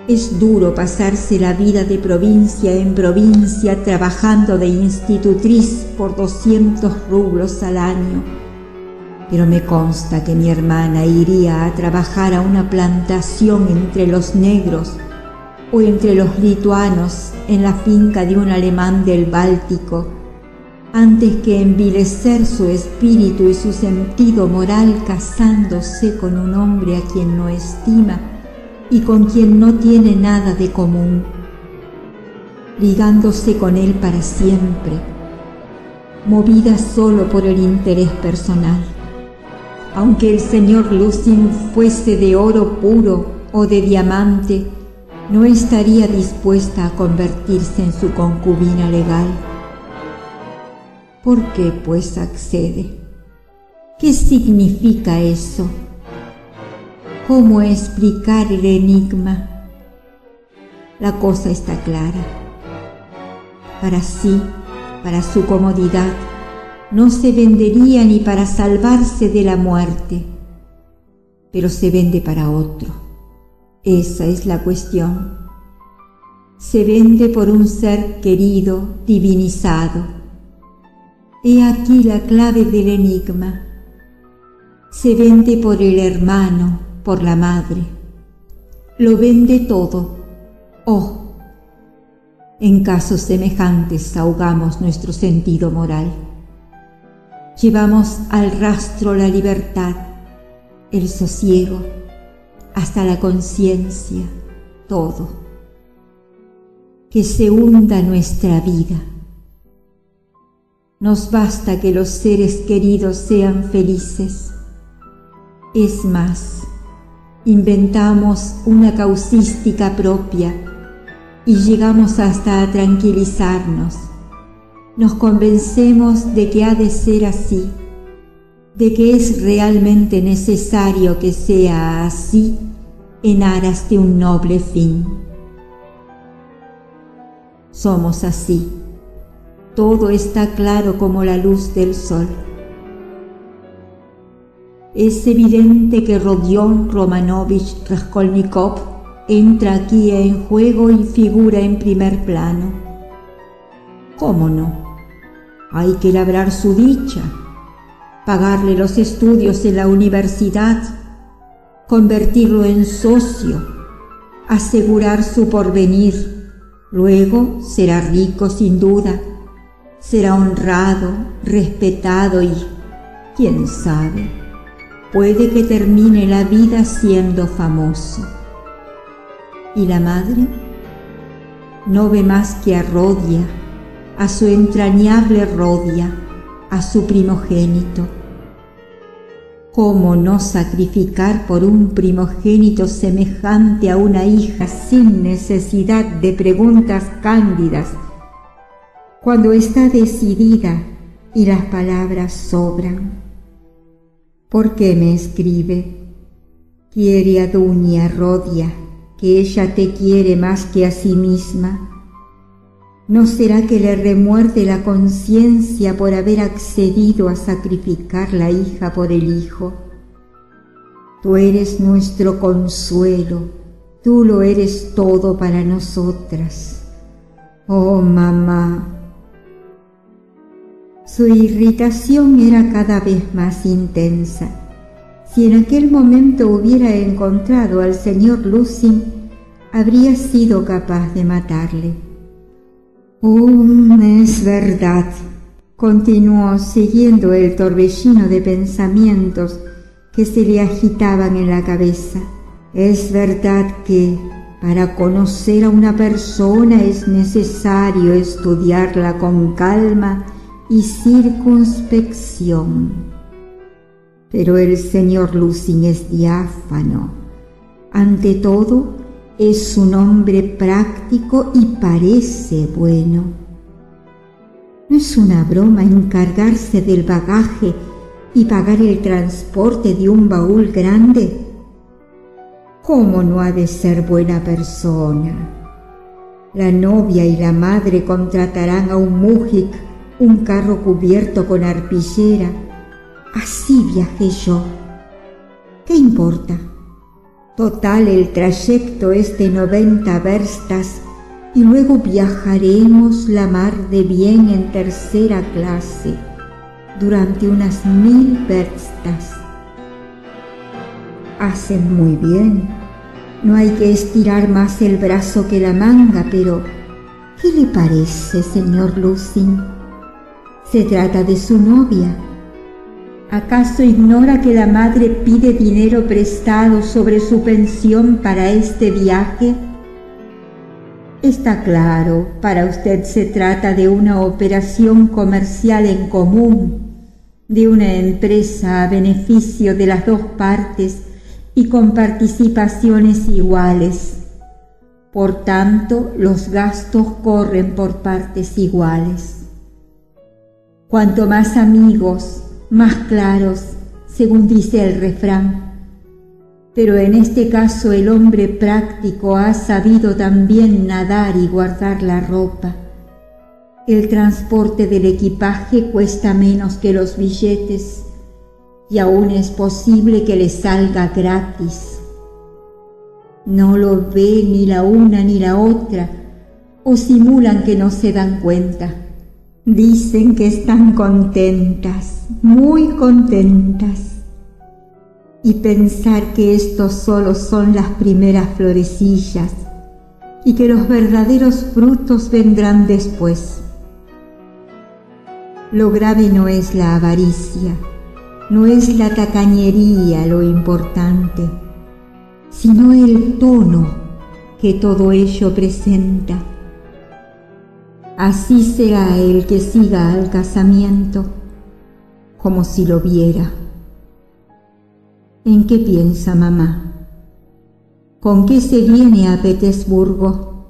Es duro pasarse la vida de provincia en provincia trabajando de institutriz por 200 rublos al año, pero me consta que mi hermana iría a trabajar a una plantación entre los negros o entre los lituanos en la finca de un alemán del Báltico, antes que envilecer su espíritu y su sentido moral casándose con un hombre a quien no estima y con quien no tiene nada de común, ligándose con él para siempre, movida solo por el interés personal. Aunque el señor Lussing fuese de oro puro o de diamante, no estaría dispuesta a convertirse en su concubina legal. ¿Por qué, pues, accede? ¿Qué significa eso? ¿Cómo explicar el enigma? La cosa está clara. Para sí, para su comodidad, no se vendería ni para salvarse de la muerte, pero se vende para otro. Esa es la cuestión. Se vende por un ser querido, divinizado. He aquí la clave del enigma. Se vende por el hermano, por la madre. Lo vende todo. Oh, en casos semejantes ahogamos nuestro sentido moral. Llevamos al rastro la libertad, el sosiego, hasta la conciencia, todo. Que se hunda nuestra vida. Nos basta que los seres queridos sean felices. Es más, inventamos una causística propia y llegamos hasta a tranquilizarnos. Nos convencemos de que ha de ser así, de que es realmente necesario que sea así en aras de un noble fin. Somos así. Todo está claro como la luz del sol. Es evidente que Rodion Romanovich Raskolnikov entra aquí en juego y figura en primer plano. ¿Cómo no? Hay que labrar su dicha, pagarle los estudios en la universidad, convertirlo en socio, asegurar su porvenir. Luego será rico sin duda, será honrado, respetado y, quién sabe, puede que termine la vida siendo famoso. ¿Y la madre? No ve más que a Rodia, a su entrañable Rodia, a su primogénito. ¿Cómo no sacrificar por un primogénito semejante a una hija sin necesidad de preguntas cándidas, cuando está decidida y las palabras sobran? ¿Por qué me escribe? Quiere a Dunia Rodia, que ella te quiere más que a sí misma. ¿No será que le remuerde la conciencia por haber accedido a sacrificar la hija por el hijo? Tú eres nuestro consuelo, tú lo eres todo para nosotras. Oh, mamá. Su irritación era cada vez más intensa. Si en aquel momento hubiera encontrado al señor Lussing, habría sido capaz de matarle. Es verdad, continuó siguiendo el torbellino de pensamientos que se le agitaban en la cabeza. Es verdad que para conocer a una persona es necesario estudiarla con calma y circunspección. Pero el señor Lussing es diáfano. Ante todo, es un hombre práctico y parece bueno. ¿No es una broma encargarse del bagaje y pagar el transporte de un baúl grande? ¿Cómo no ha de ser buena persona? La novia y la madre contratarán a un mujik un carro cubierto con arpillera. Así viajé yo. ¿Qué importa? Total, el trayecto es de 90 verstas y luego viajaremos la mar de bien en tercera clase durante unas 1000 verstas. Hacen muy bien. No hay que estirar más el brazo que la manga, pero ¿qué le parece, señor Lusin? Se trata de su novia. ¿Acaso ignora que la madre pide dinero prestado sobre su pensión para este viaje? Está claro, para usted se trata de una operación comercial en común, de una empresa a beneficio de las dos partes y con participaciones iguales. Por tanto, los gastos corren por partes iguales. Cuanto más amigos, más claros, según dice el refrán. Pero en este caso el hombre práctico ha sabido también nadar y guardar la ropa. El transporte del equipaje cuesta menos que los billetes y aún es posible que le salga gratis. No lo ve ni la una ni la otra, o simulan que no se dan cuenta. Dicen que están contentas, muy contentas. Y pensar que estos solo son las primeras florecillas y que los verdaderos frutos vendrán después. Lo grave no es la avaricia, no es la tacañería lo importante, sino el tono que todo ello presenta. Así será el que siga al casamiento, como si lo viera. ¿En qué piensa mamá? ¿Con qué se viene a Petersburgo?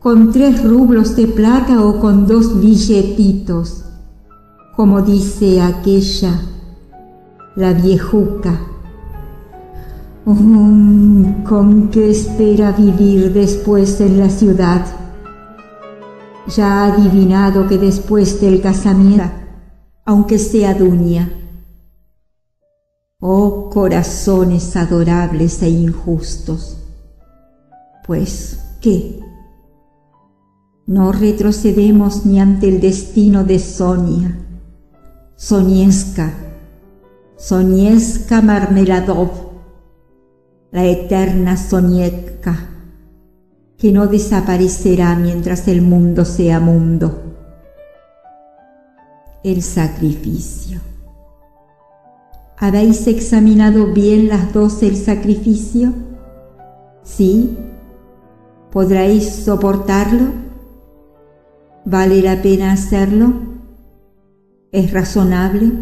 ¿Con 3 rublos de plata o con 2 billetitos? Como dice aquella, la viejuca. ¿Con qué espera vivir después en la ciudad? Ya ha adivinado que después del casamiento, aunque sea dueña. Oh corazones adorables e injustos. Pues, ¿qué? No retrocedemos ni ante el destino de Sonia, Sonieska Marmeladov, la eterna Sonietka, que no desaparecerá mientras el mundo sea mundo. El sacrificio. ¿Habéis examinado bien las dos el sacrificio? ¿Sí? ¿Podréis soportarlo? ¿Vale la pena hacerlo? ¿Es razonable?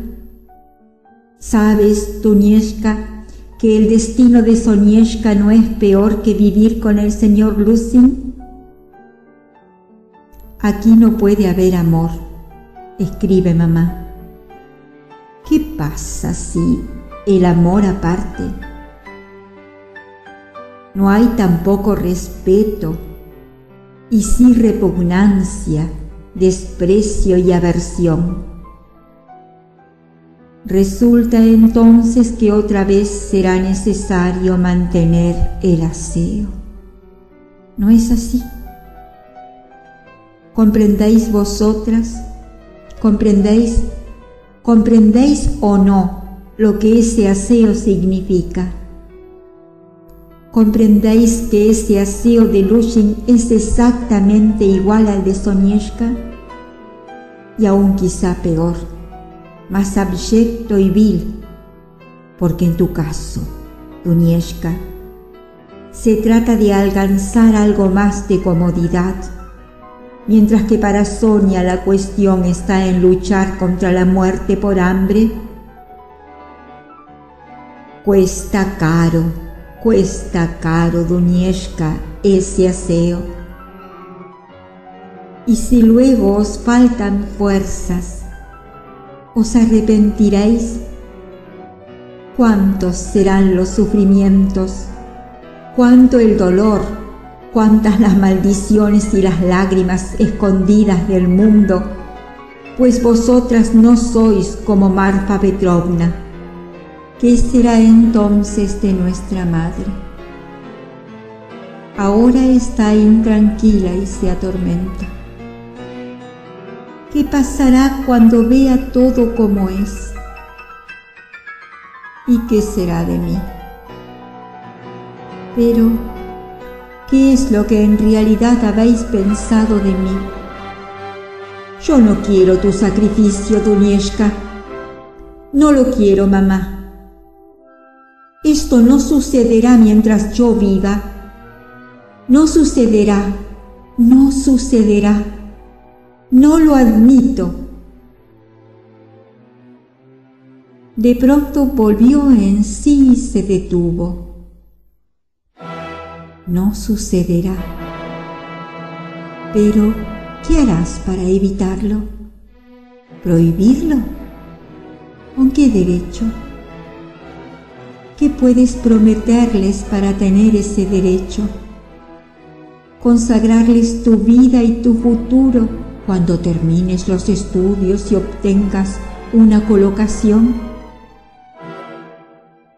¿Sabes, Tunieshka, que el destino de Sonieshka no es peor que vivir con el señor Lusin? Aquí no puede haber amor, escribe mamá. ¿Qué pasa si el amor aparte? No hay tampoco respeto, y sí repugnancia, desprecio y aversión. Resulta entonces que otra vez será necesario mantener el aseo. ¿No es así? ¿Comprendéis vosotras? ¿Comprendéis o no lo que ese aseo significa? ¿Comprendéis que ese aseo de Lushin es exactamente igual al de Sonieshka? Y aún quizá peor, más abyecto y vil, porque en tu caso, Tunieshka, se trata de alcanzar algo más de comodidad, mientras que para Sonia la cuestión está en luchar contra la muerte por hambre. Cuesta caro, Dunieshka, ese aseo. Y si luego os faltan fuerzas, ¿os arrepentiréis? ¿Cuántos serán los sufrimientos? ¿Cuánto el dolor? ¿Cuántas las maldiciones y las lágrimas escondidas del mundo? Pues vosotras no sois como Marfa Petrovna. ¿Qué será entonces de nuestra madre? ahora está intranquila y se atormenta. ¿Qué pasará cuando vea todo como es? ¿Y qué será de mí? Pero, ¿qué es lo que en realidad habéis pensado de mí? Yo no quiero tu sacrificio, Dunieska. No lo quiero, mamá. Esto no sucederá mientras yo viva. No sucederá, no sucederá. No lo admito. De pronto volvió en sí y se detuvo. No sucederá. Pero, ¿qué harás para evitarlo? ¿Prohibirlo? ¿Con qué derecho? ¿Qué puedes prometerles para tener ese derecho? ¿Consagrarles tu vida y tu futuro cuando termines los estudios y obtengas una colocación?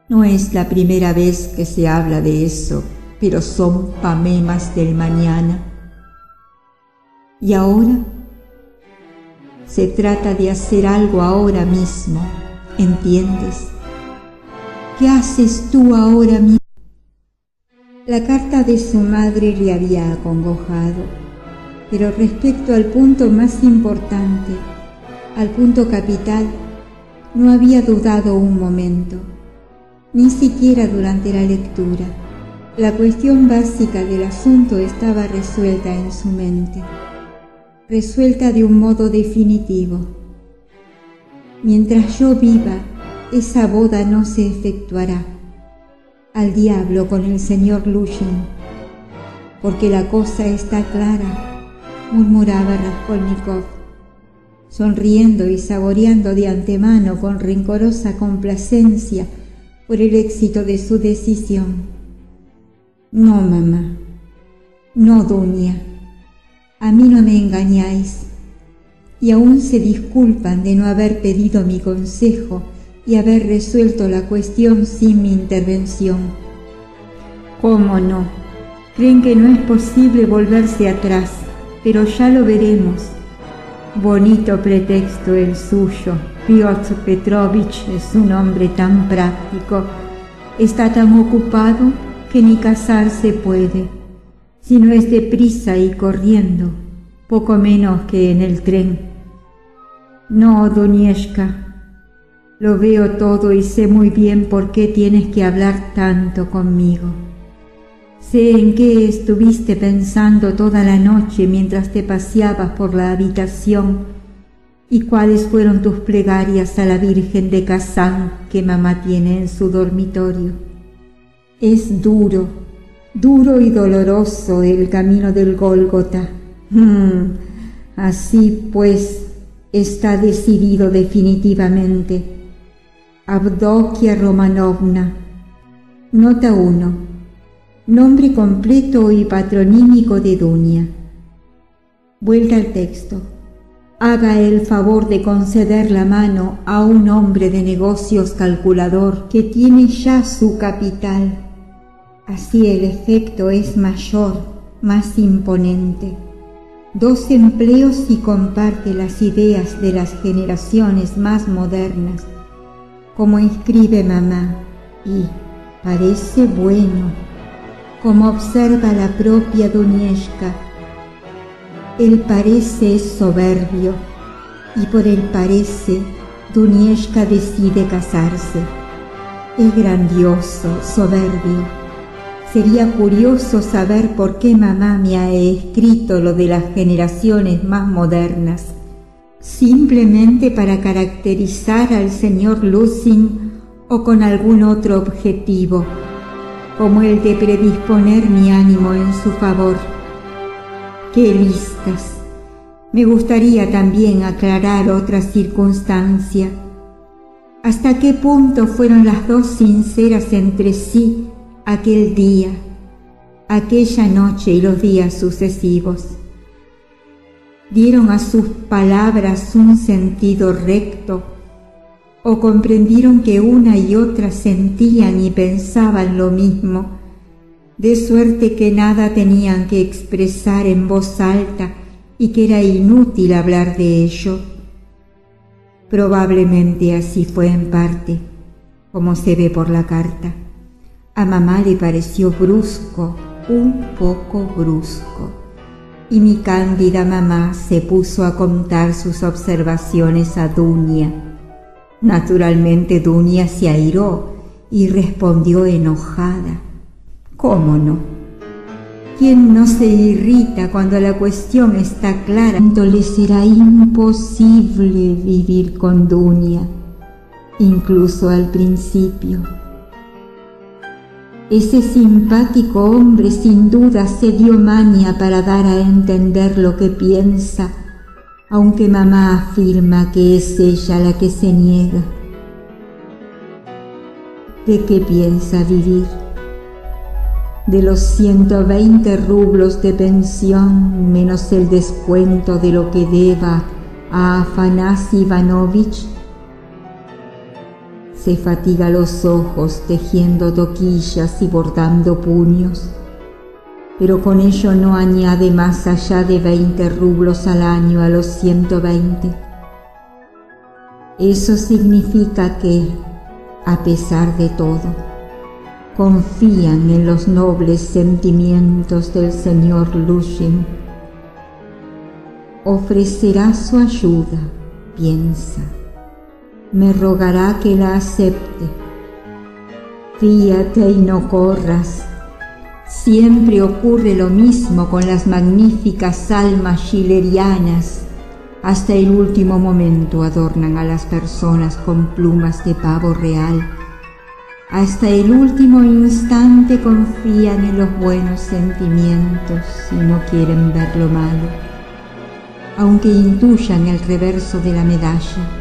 No es la primera vez que se habla de eso, pero son pamemas del mañana. Y ahora se trata de hacer algo ahora mismo, ¿entiendes? ¿Qué haces tú ahora mismo? La carta de su madre le había acongojado, pero respecto al punto más importante, al punto capital, no había dudado un momento, ni siquiera durante la lectura. La cuestión básica del asunto estaba resuelta en su mente, resuelta de un modo definitivo. Mientras yo viva, esa boda no se efectuará. Al diablo con el señor Lushin, porque la cosa está clara, murmuraba Raskolnikov, sonriendo y saboreando de antemano con rencorosa complacencia por el éxito de su decisión. No, mamá, no, Dunia, a mí no me engañáis, y aún se disculpan de no haber pedido mi consejo y haber resuelto la cuestión sin mi intervención. ¿Cómo no? Creen que no es posible volverse atrás, pero ya lo veremos. Bonito pretexto el suyo. Piotr Petrovich es un hombre tan práctico. Está tan ocupado que ni casarse puede, si no es deprisa y corriendo, poco menos que en el tren. No, Dunieska, lo veo todo y sé muy bien por qué tienes que hablar tanto conmigo. Sé en qué estuviste pensando toda la noche mientras te paseabas por la habitación y cuáles fueron tus plegarias a la Virgen de Kazán que mamá tiene en su dormitorio. Es duro, duro y doloroso el camino del Gólgota. Así pues, está decidido definitivamente. Avdokia Romanovna. Nota 1. Nombre completo y patronímico de Dunia. Vuelta al texto. Haga el favor de conceder la mano a un hombre de negocios calculador que tiene ya su capital. Así el efecto es mayor, más imponente. 2 empleos y comparte las ideas de las generaciones más modernas, como escribe mamá, y parece bueno, como observa la propia Dunieska. El parece es soberbio, y por el parece Dunieska decide casarse. Es grandioso, soberbio. Sería curioso saber por qué mamá me ha escrito lo de las generaciones más modernas. ¿Simplemente para caracterizar al señor Lushin o con algún otro objetivo, como el de predisponer mi ánimo en su favor? ¡Qué listas! Me gustaría también aclarar otra circunstancia. ¿Hasta qué punto fueron las dos sinceras entre sí aquel día, aquella noche y los días sucesivos? ¿Dieron a sus palabras un sentido recto o comprendieron que una y otra sentían y pensaban lo mismo, de suerte que nada tenían que expresar en voz alta y que era inútil hablar de ello. Probablemente así fue en parte, como se ve por la carta. A mamá le pareció brusco, un poco brusco, y mi cándida mamá se puso a contar sus observaciones a Dunia. Naturalmente Dunia se airó y respondió enojada. ¿Cómo no? ¿Quién no se irrita cuando la cuestión está clara? Le será imposible vivir con Dunia, incluso al principio. Ese simpático hombre sin duda se dio maña para dar a entender lo que piensa, aunque mamá afirma que es ella la que se niega. ¿De qué piensa vivir? De los 120 rublos de pensión menos el descuento de lo que deba a Afanasy Ivanovich. Se fatiga los ojos tejiendo toquillas y bordando puños, pero con ello no añade más allá de 20 rublos al año a los 120. Eso significa que, a pesar de todo, confían en los nobles sentimientos del señor Lushin. Ofrecerá su ayuda, piensa. Me rogará que la acepte. Fíate y no corras. Siempre ocurre lo mismo con las magníficas almas schillerianas. Hasta el último momento adornan a las personas con plumas de pavo real. Hasta el último instante confían en los buenos sentimientos y no quieren ver lo malo, aunque intuyan el reverso de la medalla.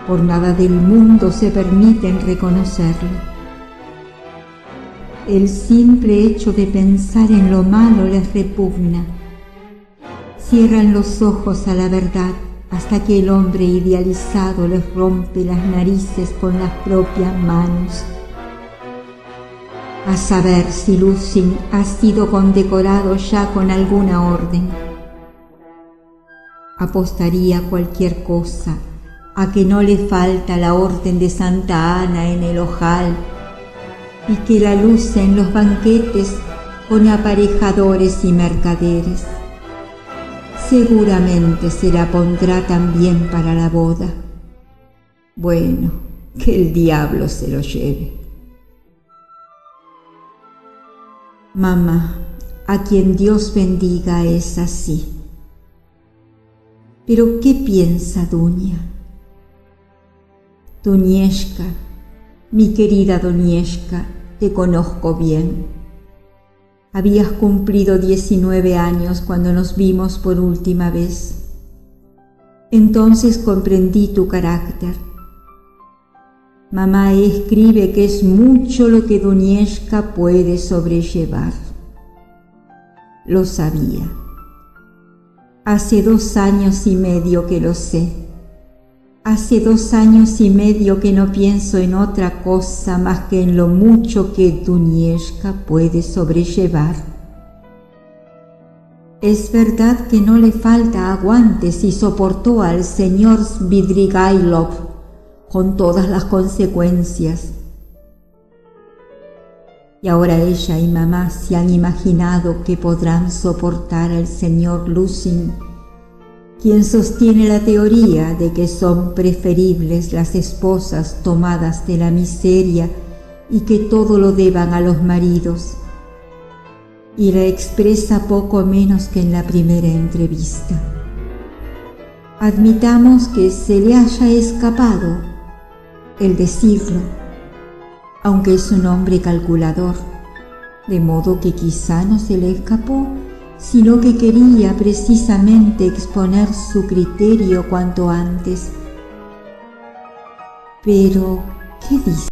Por nada del mundo se permiten reconocerlo. El simple hecho de pensar en lo malo les repugna. Cierran los ojos a la verdad hasta que el hombre idealizado les rompe las narices con las propias manos. A saber si Lushin ha sido condecorado ya con alguna orden. Apostaría cualquier cosa a que no le falta la orden de Santa Ana en el ojal y que la luce en los banquetes con aparejadores y mercaderes. Seguramente se la pondrá también para la boda. Bueno, que el diablo se lo lleve. Mamá, a quien Dios bendiga, es así. Pero ¿qué piensa Dunia? Dunieshka, mi querida Dunieshka, te conozco bien. Habías cumplido 19 años cuando nos vimos por última vez. Entonces comprendí tu carácter. Mamá escribe que es mucho lo que Dunieshka puede sobrellevar. Lo sabía. Hace 2 años y medio que lo sé. Hace 2 años y medio que no pienso en otra cosa más que en lo mucho que Dunieshka puede sobrellevar. Es verdad que no le falta aguante si soportó al señor Svidrigailov con todas las consecuencias. Y ahora ella y mamá se han imaginado que podrán soportar al señor Lushin, quien sostiene la teoría de que son preferibles las esposas tomadas de la miseria y que todo lo deban a los maridos, y la expresa poco menos que en la primera entrevista. Admitamos que se le haya escapado el decirlo, aunque es un hombre calculador, de modo que quizá no se le escapó, sino que quería precisamente exponer su criterio cuanto antes. Pero, ¿qué dice?